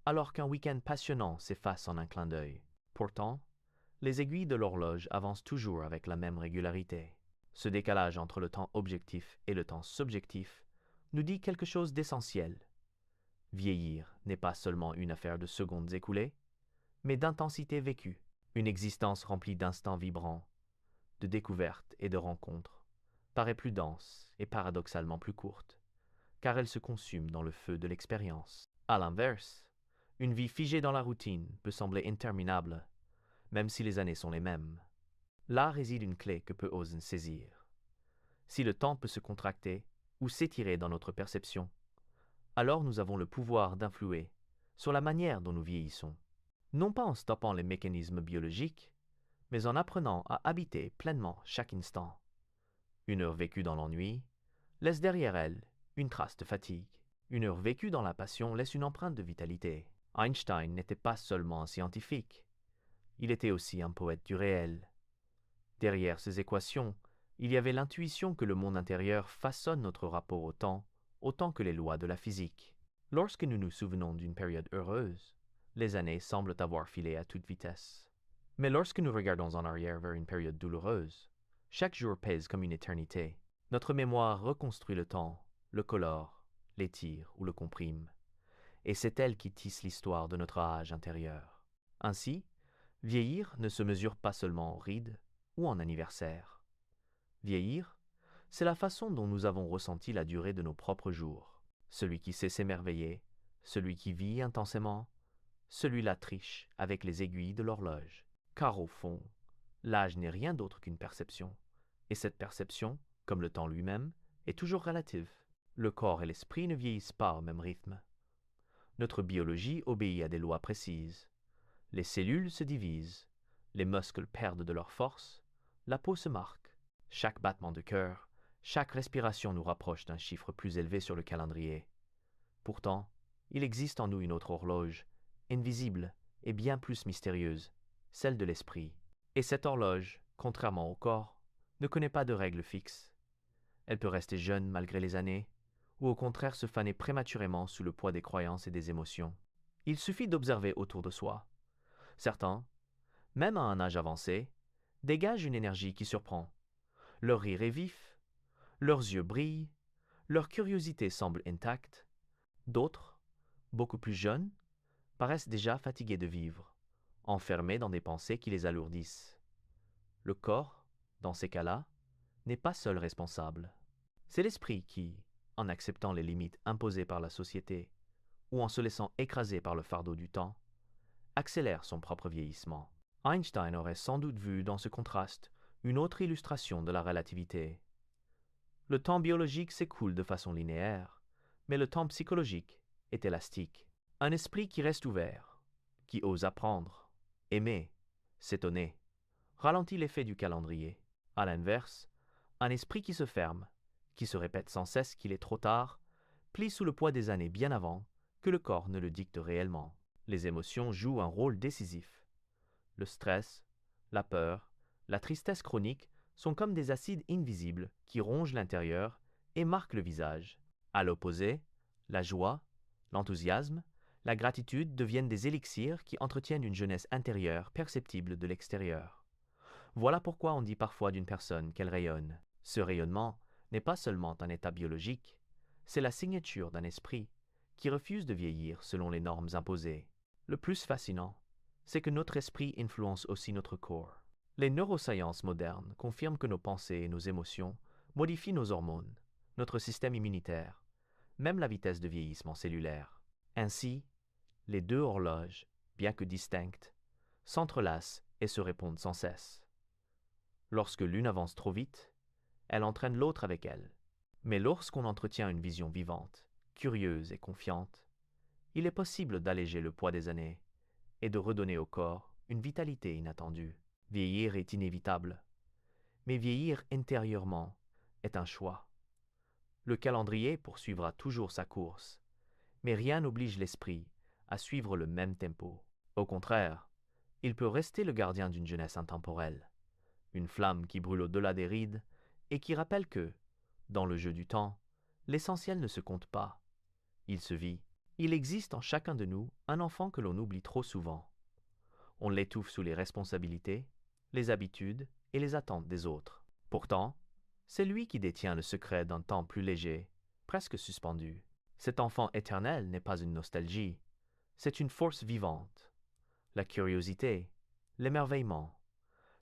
alors qu'un week-end passionnant s'efface en un clin d'œil. Pourtant, les aiguilles de l'horloge avancent toujours avec la même régularité. Ce décalage entre le temps objectif et le temps subjectif nous dit quelque chose d'essentiel. Vieillir n'est pas seulement une affaire de secondes écoulées, mais d'intensité vécue, une existence remplie d'instants vibrants, de découvertes et de rencontres, paraît plus dense et paradoxalement plus courte, car elle se consume dans le feu de l'expérience. À l'inverse, une vie figée dans la routine peut sembler interminable, même si les années sont les mêmes. Là réside une clé que peu osent saisir. Si le temps peut se contracter ou s'étirer dans notre perception, alors nous avons le pouvoir d'influer sur la manière dont nous vieillissons. Non pas en stoppant les mécanismes biologiques, mais en apprenant à habiter pleinement chaque instant. Une heure vécue dans l'ennui laisse derrière elle une trace de fatigue. Une heure vécue dans la passion laisse une empreinte de vitalité. Einstein n'était pas seulement un scientifique, il était aussi un poète du réel. Derrière ces équations, il y avait l'intuition que le monde intérieur façonne notre rapport au temps, autant que les lois de la physique. Lorsque nous nous souvenons d'une période heureuse, les années semblent avoir filé à toute vitesse. Mais lorsque nous regardons en arrière vers une période douloureuse, chaque jour pèse comme une éternité. Notre mémoire reconstruit le temps, le colore, l'étire ou le comprime. Et c'est elle qui tisse l'histoire de notre âge intérieur. Ainsi, vieillir ne se mesure pas seulement en rides ou en anniversaire. Vieillir, c'est la façon dont nous avons ressenti la durée de nos propres jours. Celui qui sait s'émerveiller, celui qui vit intensément, celui-là triche avec les aiguilles de l'horloge. Car au fond, l'âge n'est rien d'autre qu'une perception. Et cette perception, comme le temps lui-même, est toujours relative. Le corps et l'esprit ne vieillissent pas au même rythme. Notre biologie obéit à des lois précises. Les cellules se divisent, les muscles perdent de leur force, la peau se marque. Chaque battement de cœur, chaque respiration nous rapproche d'un chiffre plus élevé sur le calendrier. Pourtant, il existe en nous une autre horloge, invisible et bien plus mystérieuse, celle de l'esprit. Et cette horloge, contrairement au corps, ne connaît pas de règles fixes. Elle peut rester jeune malgré les années, ou au contraire se faner prématurément sous le poids des croyances et des émotions. Il suffit d'observer autour de soi. Certains, même à un âge avancé, dégagent une énergie qui surprend. Leur rire est vif, leurs yeux brillent, leur curiosité semble intacte. D'autres, beaucoup plus jeunes, paraissent déjà fatigués de vivre, enfermés dans des pensées qui les alourdissent. Le corps, dans ces cas-là, n'est pas seul responsable. C'est l'esprit qui, en acceptant les limites imposées par la société ou en se laissant écraser par le fardeau du temps, accélère son propre vieillissement. Einstein aurait sans doute vu dans ce contraste une autre illustration de la relativité. Le temps biologique s'écoule de façon linéaire, mais le temps psychologique est élastique. Un esprit qui reste ouvert, qui ose apprendre, aimer, s'étonner, ralentit l'effet du calendrier. À l'inverse, un esprit qui se ferme, qui se répète sans cesse qu'il est trop tard, plie sous le poids des années bien avant que le corps ne le dicte réellement. Les émotions jouent un rôle décisif. Le stress, la peur, la tristesse chronique sont comme des acides invisibles qui rongent l'intérieur et marquent le visage. À l'opposé, la joie, l'enthousiasme, la gratitude deviennent des élixirs qui entretiennent une jeunesse intérieure perceptible de l'extérieur. Voilà pourquoi on dit parfois d'une personne qu'elle rayonne. Ce rayonnement n'est pas seulement un état biologique, c'est la signature d'un esprit qui refuse de vieillir selon les normes imposées. Le plus fascinant, c'est que notre esprit influence aussi notre corps. Les neurosciences modernes confirment que nos pensées et nos émotions modifient nos hormones, notre système immunitaire, même la vitesse de vieillissement cellulaire. Ainsi, les deux horloges, bien que distinctes, s'entrelacent et se répondent sans cesse. Lorsque l'une avance trop vite, elle entraîne l'autre avec elle. Mais lorsqu'on entretient une vision vivante, curieuse et confiante, il est possible d'alléger le poids des années et de redonner au corps une vitalité inattendue. Vieillir est inévitable, mais vieillir intérieurement est un choix. Le calendrier poursuivra toujours sa course, mais rien n'oblige l'esprit à suivre le même tempo. Au contraire, il peut rester le gardien d'une jeunesse intemporelle, une flamme qui brûle au-delà des rides et qui rappelle que, dans le jeu du temps, l'essentiel ne se compte pas, il se vit. Il existe en chacun de nous un enfant que l'on oublie trop souvent. On l'étouffe sous les responsabilités, les habitudes et les attentes des autres. Pourtant, c'est lui qui détient le secret d'un temps plus léger, presque suspendu. Cet enfant éternel n'est pas une nostalgie, c'est une force vivante. La curiosité, l'émerveillement,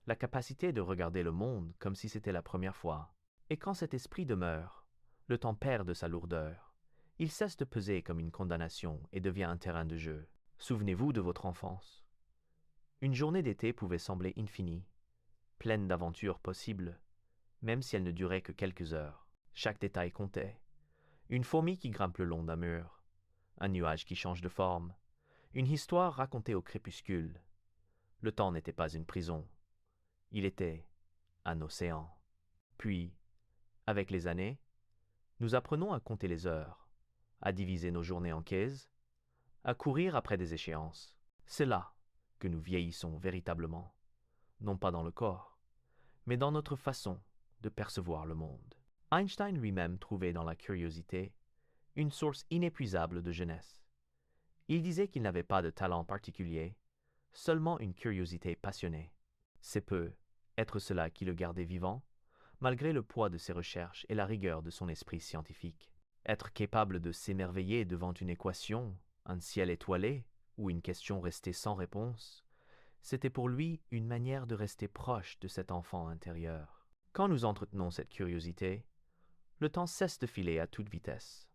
la capacité de regarder le monde comme si c'était la première fois. Et quand cet esprit demeure, le temps perd de sa lourdeur. Il cesse de peser comme une condamnation et devient un terrain de jeu. Souvenez-vous de votre enfance. Une journée d'été pouvait sembler infinie, pleine d'aventures possibles, même si elle ne durait que quelques heures. Chaque détail comptait. Une fourmi qui grimpe le long d'un mur, un nuage qui change de forme, une histoire racontée au crépuscule. Le temps n'était pas une prison. Il était un océan. Puis, Avec les années, nous apprenons à compter les heures, à diviser nos journées en cases, à courir après des échéances. C'est là que nous vieillissons véritablement, non pas dans le corps, mais dans notre façon de percevoir le monde. Einstein lui-même trouvait dans la curiosité une source inépuisable de jeunesse. Il disait qu'il n'avait pas de talent particulier, seulement une curiosité passionnée. C'est peu être cela qui le gardait vivant, malgré le poids de ses recherches et la rigueur de son esprit scientifique. Être capable de s'émerveiller devant une équation, un ciel étoilé ou une question restée sans réponse, c'était pour lui une manière de rester proche de cet enfant intérieur. Quand nous entretenons cette curiosité, le temps cesse de filer à toute vitesse.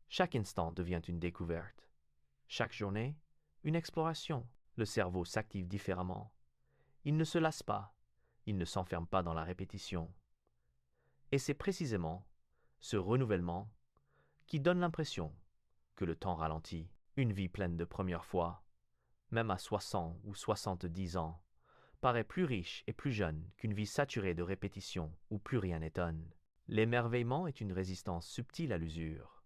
Chaque instant devient une découverte. Chaque journée, une exploration. Le cerveau s'active différemment. Il ne se lasse pas. Il ne s'enferme pas dans la répétition. Et c'est précisément ce renouvellement qui donne l'impression que le temps ralentit. Une vie pleine de premières fois, même à 60 ou 70 ans, paraît plus riche et plus jeune qu'une vie saturée de répétitions où plus rien n'étonne. L'émerveillement est une résistance subtile à l'usure.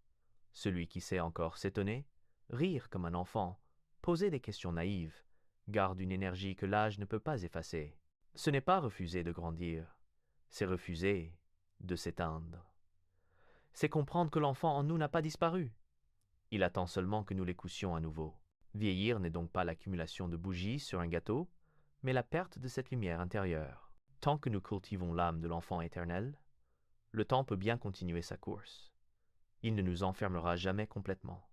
Celui qui sait encore s'étonner, rire comme un enfant, poser des questions naïves, garde une énergie que l'âge ne peut pas effacer. Ce n'est pas refuser de grandir, c'est refuser de s'éteindre. C'est comprendre que l'enfant en nous n'a pas disparu. Il attend seulement que nous l'écoussions à nouveau. Vieillir n'est donc pas l'accumulation de bougies sur un gâteau, mais la perte de cette lumière intérieure. Tant que nous cultivons l'âme de l'enfant éternel, le temps peut bien continuer sa course. Il ne nous enfermera jamais complètement,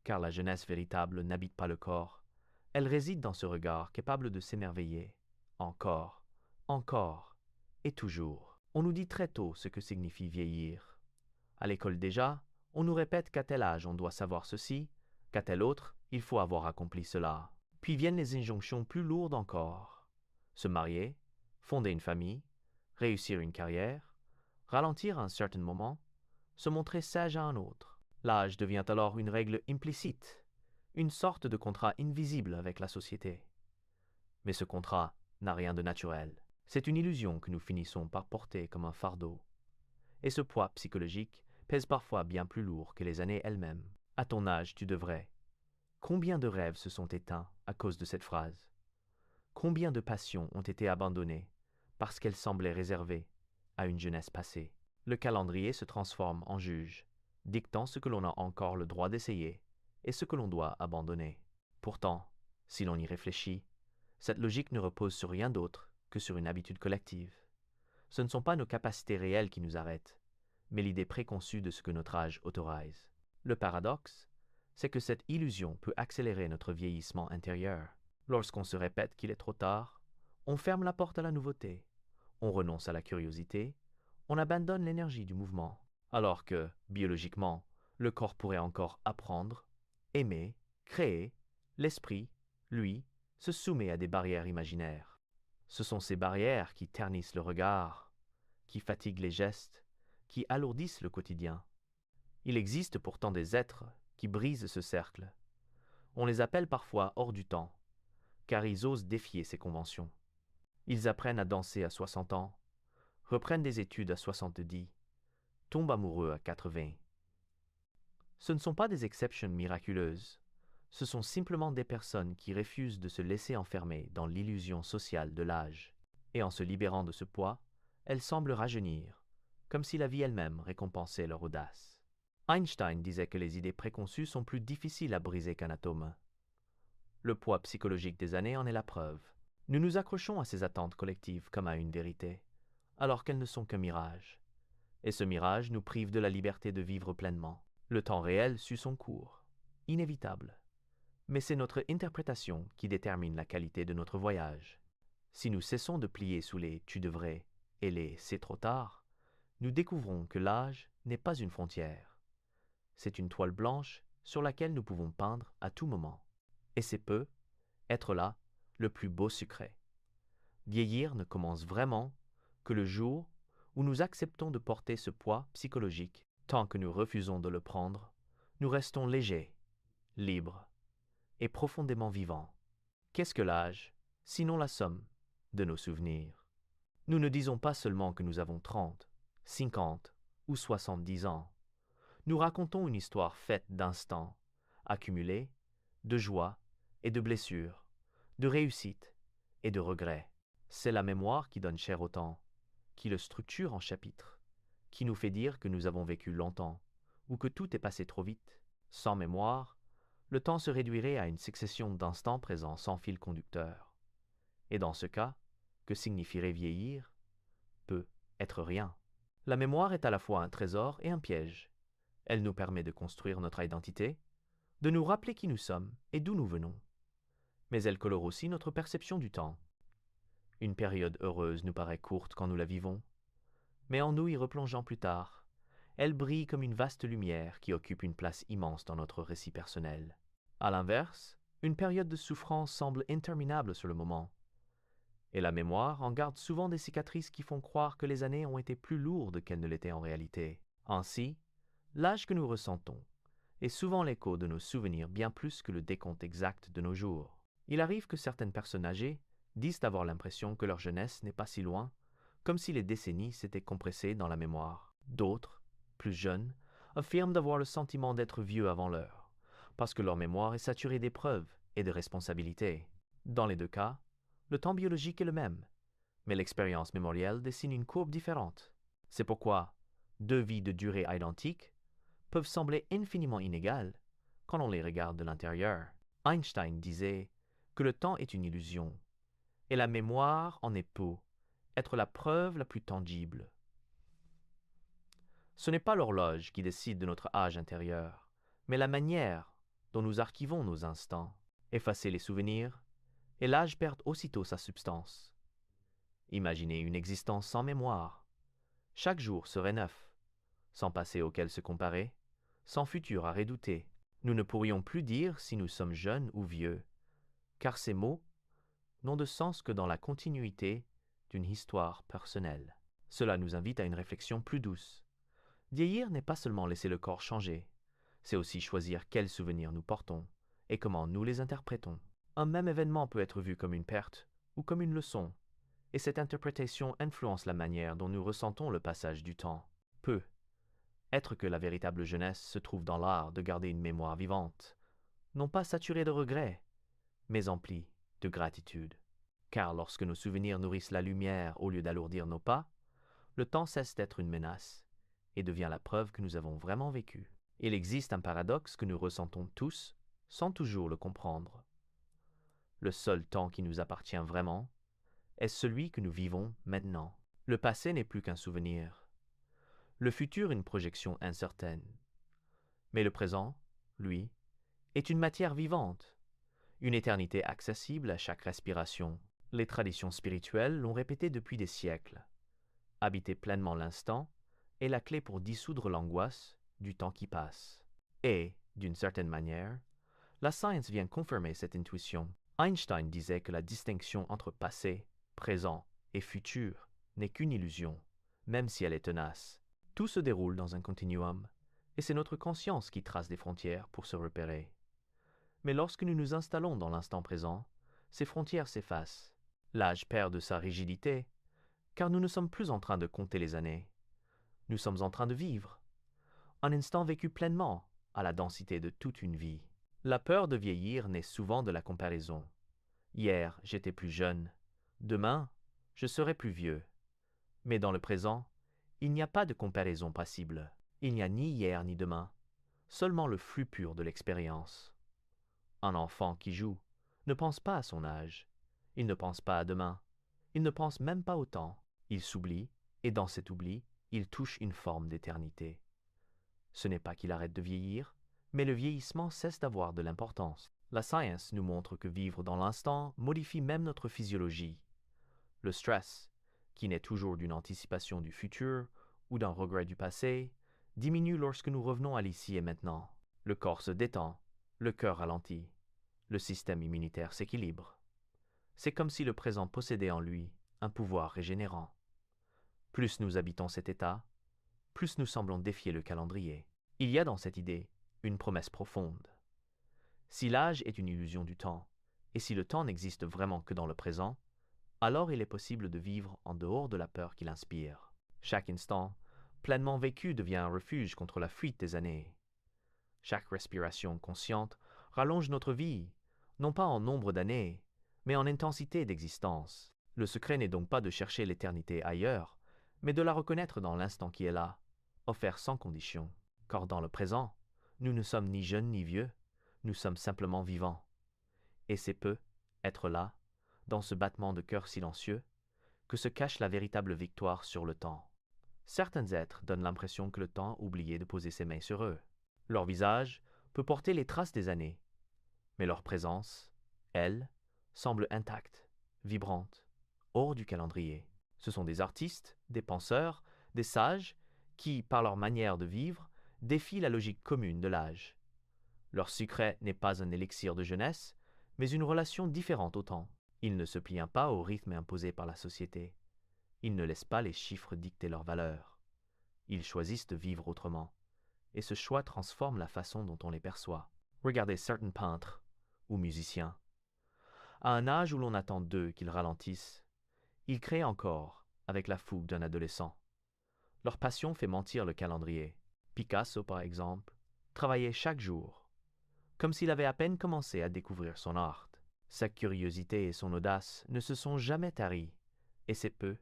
car la jeunesse véritable n'habite pas le corps. Elle réside dans ce regard capable de s'émerveiller, encore, encore, et toujours. On nous dit très tôt ce que signifie vieillir. À l'école déjà, on nous répète qu'à tel âge on doit savoir ceci, qu'à tel autre il faut avoir accompli cela. Puis viennent les injonctions plus lourdes encore. Se marier, fonder une famille, réussir une carrière, ralentir à un certain moment, se montrer sage à un autre. L'âge devient alors une règle implicite, une sorte de contrat invisible avec la société. Mais ce contrat n'a rien de naturel. C'est une illusion que nous finissons par porter comme un fardeau. Et ce poids psychologique pèse parfois bien plus lourd que les années elles-mêmes. À ton âge, tu devrais. Combien de rêves se sont éteints à cause de cette phrase? Combien de passions ont été abandonnées parce qu'elles semblaient réservées à une jeunesse passée? Le calendrier se transforme en juge, dictant ce que l'on a encore le droit d'essayer et ce que l'on doit abandonner. Pourtant, si l'on y réfléchit, cette logique ne repose sur rien d'autre que sur une habitude collective. Ce ne sont pas nos capacités réelles qui nous arrêtent, mais l'idée préconçue de ce que notre âge autorise. Le paradoxe, c'est que cette illusion peut accélérer notre vieillissement intérieur. Lorsqu'on se répète qu'il est trop tard, on ferme la porte à la nouveauté, on renonce à la curiosité, on abandonne l'énergie du mouvement, alors que, biologiquement, le corps pourrait encore apprendre, aimer, créer, l'esprit, lui, se soumet à des barrières imaginaires. Ce sont ces barrières qui ternissent le regard, qui fatiguent les gestes, qui alourdissent le quotidien. Il existe pourtant des êtres qui brisent ce cercle. On les appelle parfois hors du temps, car ils osent défier ces conventions. Ils apprennent à danser à 60 ans, reprennent des études à 70, tombent amoureux à 80. Ce ne sont pas des exceptions miraculeuses, ce sont simplement des personnes qui refusent de se laisser enfermer dans l'illusion sociale de l'âge. Et en se libérant de ce poids, elles semblent rajeunir, comme si la vie elle-même récompensait leur audace. Einstein disait que les idées préconçues sont plus difficiles à briser qu'un atome. Le poids psychologique des années en est la preuve. Nous nous accrochons à ces attentes collectives comme à une vérité, alors qu'elles ne sont qu'un mirage. Et ce mirage nous prive de la liberté de vivre pleinement. Le temps réel suit son cours, inévitable. Mais c'est notre interprétation qui détermine la qualité de notre voyage. Si nous cessons de plier sous les « tu devrais » et les « c'est trop tard », nous découvrons que l'âge n'est pas une frontière. C'est une toile blanche sur laquelle nous pouvons peindre à tout moment. Et c'est être là, le plus beau secret. Vieillir ne commence vraiment que le jour où nous acceptons de porter ce poids psychologique. Tant que nous refusons de le prendre, nous restons légers, libres et profondément vivants. Qu'est-ce que l'âge, sinon la somme de nos souvenirs? Nous ne disons pas seulement que nous avons 30, 50 ou 70 ans. Nous racontons une histoire faite d'instants, accumulés, de joie et de blessures, de réussite et de regrets. C'est la mémoire qui donne chair au temps, qui le structure en chapitres, qui nous fait dire que nous avons vécu longtemps, ou que tout est passé trop vite. Sans mémoire, le temps se réduirait à une succession d'instants présents sans fil conducteur. Et dans ce cas, que signifierait vieillir? Peut être rien. La mémoire est à la fois un trésor et un piège. Elle nous permet de construire notre identité, de nous rappeler qui nous sommes et d'où nous venons. Mais elle colore aussi notre perception du temps. Une période heureuse nous paraît courte quand nous la vivons, mais en nous y replongeant plus tard, elle brille comme une vaste lumière qui occupe une place immense dans notre récit personnel. À l'inverse, une période de souffrance semble interminable sur le moment, et la mémoire en garde souvent des cicatrices qui font croire que les années ont été plus lourdes qu'elles ne l'étaient en réalité. Ainsi, l'âge que nous ressentons est souvent l'écho de nos souvenirs bien plus que le décompte exact de nos jours. Il arrive que certaines personnes âgées disent avoir l'impression que leur jeunesse n'est pas si loin, comme si les décennies s'étaient compressées dans la mémoire. D'autres, plus jeunes, affirment d'avoir le sentiment d'être vieux avant l'heure, parce que leur mémoire est saturée d'épreuves et de responsabilités. Dans les deux cas, le temps biologique est le même, mais l'expérience mémorielle dessine une courbe différente. C'est pourquoi deux vies de durée identique peuvent sembler infiniment inégales quand on les regarde de l'intérieur. Einstein disait que le temps est une illusion, et la mémoire en est peut être la preuve la plus tangible. Ce n'est pas l'horloge qui décide de notre âge intérieur, mais la manière dont nous archivons nos instants. Effacer les souvenirs, et l'âge perd aussitôt sa substance. Imaginez une existence sans mémoire. Chaque jour serait neuf, sans passé auquel se comparer, sans futur à redouter. Nous ne pourrions plus dire si nous sommes jeunes ou vieux, car ces mots n'ont de sens que dans la continuité d'une histoire personnelle. Cela nous invite à une réflexion plus douce. Vieillir n'est pas seulement laisser le corps changer, c'est aussi choisir quels souvenirs nous portons et comment nous les interprétons. Un même événement peut être vu comme une perte ou comme une leçon, et cette interprétation influence la manière dont nous ressentons le passage du temps. Peut être que la véritable jeunesse se trouve dans l'art de garder une mémoire vivante, non pas saturée de regrets, mais emplie de gratitude. Car lorsque nos souvenirs nourrissent la lumière au lieu d'alourdir nos pas, le temps cesse d'être une menace et devient la preuve que nous avons vraiment vécu. Il existe un paradoxe que nous ressentons tous sans toujours le comprendre. Le seul temps qui nous appartient vraiment est celui que nous vivons maintenant. Le passé n'est plus qu'un souvenir, le futur une projection incertaine. Mais le présent, lui, est une matière vivante, une éternité accessible à chaque respiration. Les traditions spirituelles l'ont répété depuis des siècles. Habiter pleinement l'instant est la clé pour dissoudre l'angoisse du temps qui passe. Et, d'une certaine manière, la science vient confirmer cette intuition. Einstein disait que la distinction entre passé, présent et futur n'est qu'une illusion, même si elle est tenace. Tout se déroule dans un continuum, et c'est notre conscience qui trace des frontières pour se repérer. Mais lorsque nous nous installons dans l'instant présent, ces frontières s'effacent. L'âge perd de sa rigidité, car nous ne sommes plus en train de compter les années. Nous sommes en train de vivre. Un instant vécu pleinement, à la densité de toute une vie. La peur de vieillir naît souvent de la comparaison. Hier, j'étais plus jeune. Demain, je serai plus vieux. Mais dans le présent, il n'y a pas de comparaison passible. Il n'y a ni hier ni demain, seulement le flux pur de l'expérience. Un enfant qui joue ne pense pas à son âge. Il ne pense pas à demain. Il ne pense même pas au temps. Il s'oublie, et dans cet oubli, il touche une forme d'éternité. Ce n'est pas qu'il arrête de vieillir, mais le vieillissement cesse d'avoir de l'importance. La science nous montre que vivre dans l'instant modifie même notre physiologie. Le stress, qui naît toujours d'une anticipation du futur ou d'un regret du passé, diminue lorsque nous revenons à l'ici et maintenant. Le corps se détend, le cœur ralentit, le système immunitaire s'équilibre. C'est comme si le présent possédait en lui un pouvoir régénérant. Plus nous habitons cet état, plus nous semblons défier le calendrier. Il y a dans cette idée une promesse profonde. Si l'âge est une illusion du temps, et si le temps n'existe vraiment que dans le présent, alors il est possible de vivre en dehors de la peur qu'il inspire. Chaque instant pleinement vécu devient un refuge contre la fuite des années. Chaque respiration consciente rallonge notre vie, non pas en nombre d'années, mais en intensité d'existence. Le secret n'est donc pas de chercher l'éternité ailleurs, mais de la reconnaître dans l'instant qui est là, offert sans condition. Car dans le présent, nous ne sommes ni jeunes ni vieux, nous sommes simplement vivants. Et c'est peu, être là, dans ce battement de cœur silencieux, que se cache la véritable victoire sur le temps. Certains êtres donnent l'impression que le temps a oublié de poser ses mains sur eux. Leur visage peut porter les traces des années, mais leur présence, elle, semble intacte, vibrante, hors du calendrier. Ce sont des artistes, des penseurs, des sages qui, par leur manière de vivre, défient la logique commune de l'âge. Leur secret n'est pas un élixir de jeunesse, mais une relation différente au temps. Ils ne se plient pas au rythme imposé par la société. Ils ne laissent pas les chiffres dicter leurs valeurs. Ils choisissent de vivre autrement, et ce choix transforme la façon dont on les perçoit. Regardez certains peintres ou musiciens. À un âge où l'on attend d'eux qu'ils ralentissent, ils créent encore, avec la fougue d'un adolescent. Leur passion fait mentir le calendrier. Picasso, par exemple, travaillait chaque jour, comme s'il avait à peine commencé à découvrir son art. Sa curiosité et son audace ne se sont jamais taries, et c'est peu,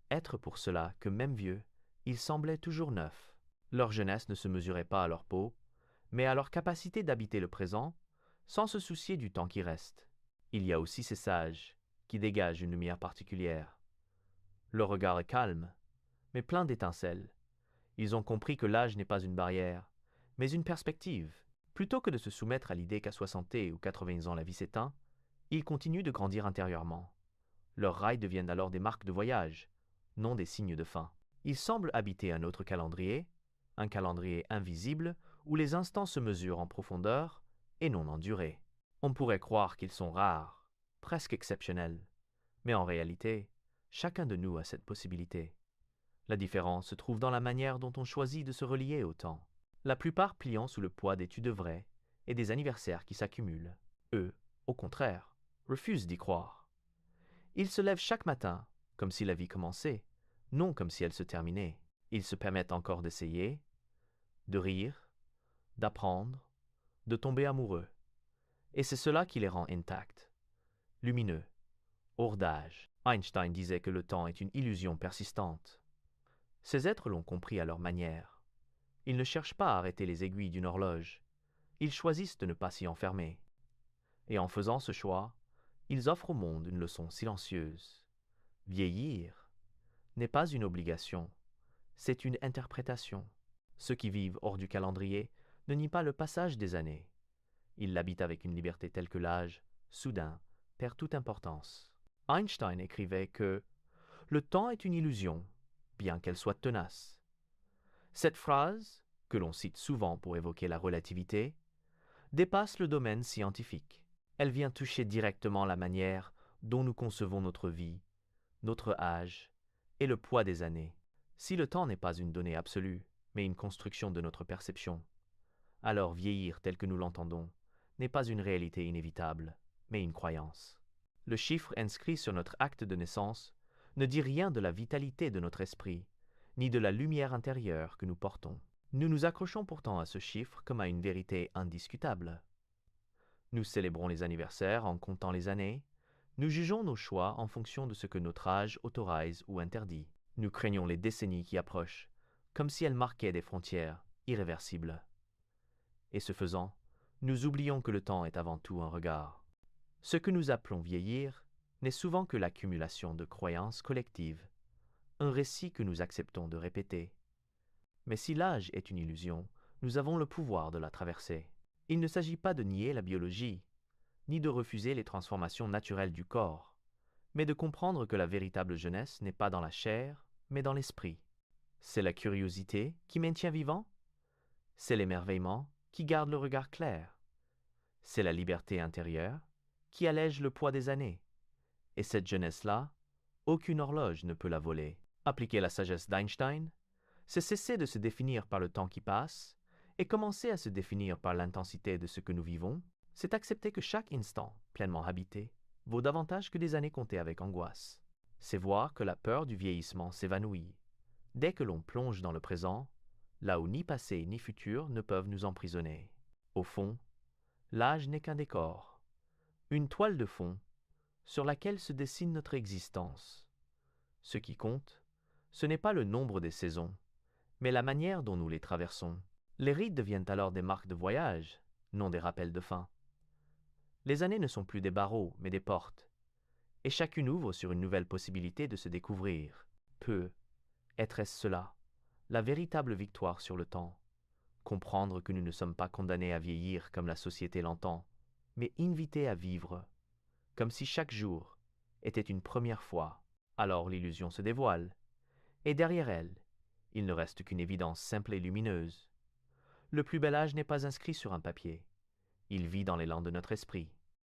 être pour cela que même vieux, ils semblaient toujours neufs. Leur jeunesse ne se mesurait pas à leur peau, mais à leur capacité d'habiter le présent, sans se soucier du temps qui reste. Il y a aussi ces sages, qui dégagent une lumière particulière. Leur regard est calme, mais plein d'étincelles. Ils ont compris que l'âge n'est pas une barrière, mais une perspective. Plutôt que de se soumettre à l'idée qu'à 60 ou 80 ans la vie s'éteint, ils continuent de grandir intérieurement. Leurs rails deviennent alors des marques de voyage, non des signes de fin. Ils semblent habiter un autre calendrier, un calendrier invisible où les instants se mesurent en profondeur et non en durée. On pourrait croire qu'ils sont rares, presque exceptionnels, mais en réalité, chacun de nous a cette possibilité. La différence se trouve dans la manière dont on choisit de se relier au temps. La plupart pliant sous le poids d'études vraies et des anniversaires qui s'accumulent. Eux, au contraire, refusent d'y croire. Ils se lèvent chaque matin, comme si la vie commençait, non comme si elle se terminait. Ils se permettent encore d'essayer, de rire, d'apprendre, de tomber amoureux. Et c'est cela qui les rend intacts, lumineux, hors d'âge. Einstein disait que le temps est une illusion persistante. Ces êtres l'ont compris à leur manière. Ils ne cherchent pas à arrêter les aiguilles d'une horloge. Ils choisissent de ne pas s'y enfermer. Et en faisant ce choix, ils offrent au monde une leçon silencieuse. Vieillir n'est pas une obligation, c'est une interprétation. Ceux qui vivent hors du calendrier ne nient pas le passage des années. Ils l'habitent avec une liberté telle que l'âge, soudain, perd toute importance. Einstein écrivait que « Le temps est une illusion, bien qu'elle soit tenace ». Cette phrase, que l'on cite souvent pour évoquer la relativité, dépasse le domaine scientifique. Elle vient toucher directement la manière dont nous concevons notre vie, notre âge et le poids des années. Si le temps n'est pas une donnée absolue, mais une construction de notre perception, alors vieillir tel que nous l'entendons n'est pas une réalité inévitable, mais une croyance. Le chiffre inscrit sur notre acte de naissance ne dit rien de la vitalité de notre esprit, ni de la lumière intérieure que nous portons. Nous nous accrochons pourtant à ce chiffre comme à une vérité indiscutable. Nous célébrons les anniversaires en comptant les années, nous jugeons nos choix en fonction de ce que notre âge autorise ou interdit. Nous craignons les décennies qui approchent, comme si elles marquaient des frontières irréversibles. Et ce faisant, nous oublions que le temps est avant tout un regard. Ce que nous appelons vieillir n'est souvent que l'accumulation de croyances collectives, un récit que nous acceptons de répéter. Mais si l'âge est une illusion, nous avons le pouvoir de la traverser. Il ne s'agit pas de nier la biologie, ni de refuser les transformations naturelles du corps, mais de comprendre que la véritable jeunesse n'est pas dans la chair, mais dans l'esprit. C'est la curiosité qui maintient vivant, c'est l'émerveillement qui garde le regard clair, c'est la liberté intérieure qui allège le poids des années. Et cette jeunesse-là, aucune horloge ne peut la voler. Appliquer la sagesse d'Einstein, c'est cesser de se définir par le temps qui passe et commencer à se définir par l'intensité de ce que nous vivons, c'est accepter que chaque instant pleinement habité vaut davantage que des années comptées avec angoisse. C'est voir que la peur du vieillissement s'évanouit, Dès que l'on plonge dans le présent, là où ni passé ni futur ne peuvent nous emprisonner. Au fond, l'âge n'est qu'un décor, une toile de fond sur laquelle se dessine notre existence. Ce qui compte, ce n'est pas le nombre des saisons, mais la manière dont nous les traversons. Les rides deviennent alors des marques de voyage, non des rappels de fin. Les années ne sont plus des barreaux, mais des portes, et chacune ouvre sur une nouvelle possibilité de se découvrir. Être-ce cela, la véritable victoire sur le temps? Comprendre que nous ne sommes pas condamnés à vieillir comme la société l'entend, mais invités à vivre, comme si chaque jour était une première fois. Alors l'illusion se dévoile, et derrière elle, il ne reste qu'une évidence simple et lumineuse. Le plus bel âge n'est pas inscrit sur un papier, il vit dans l'élan de notre esprit.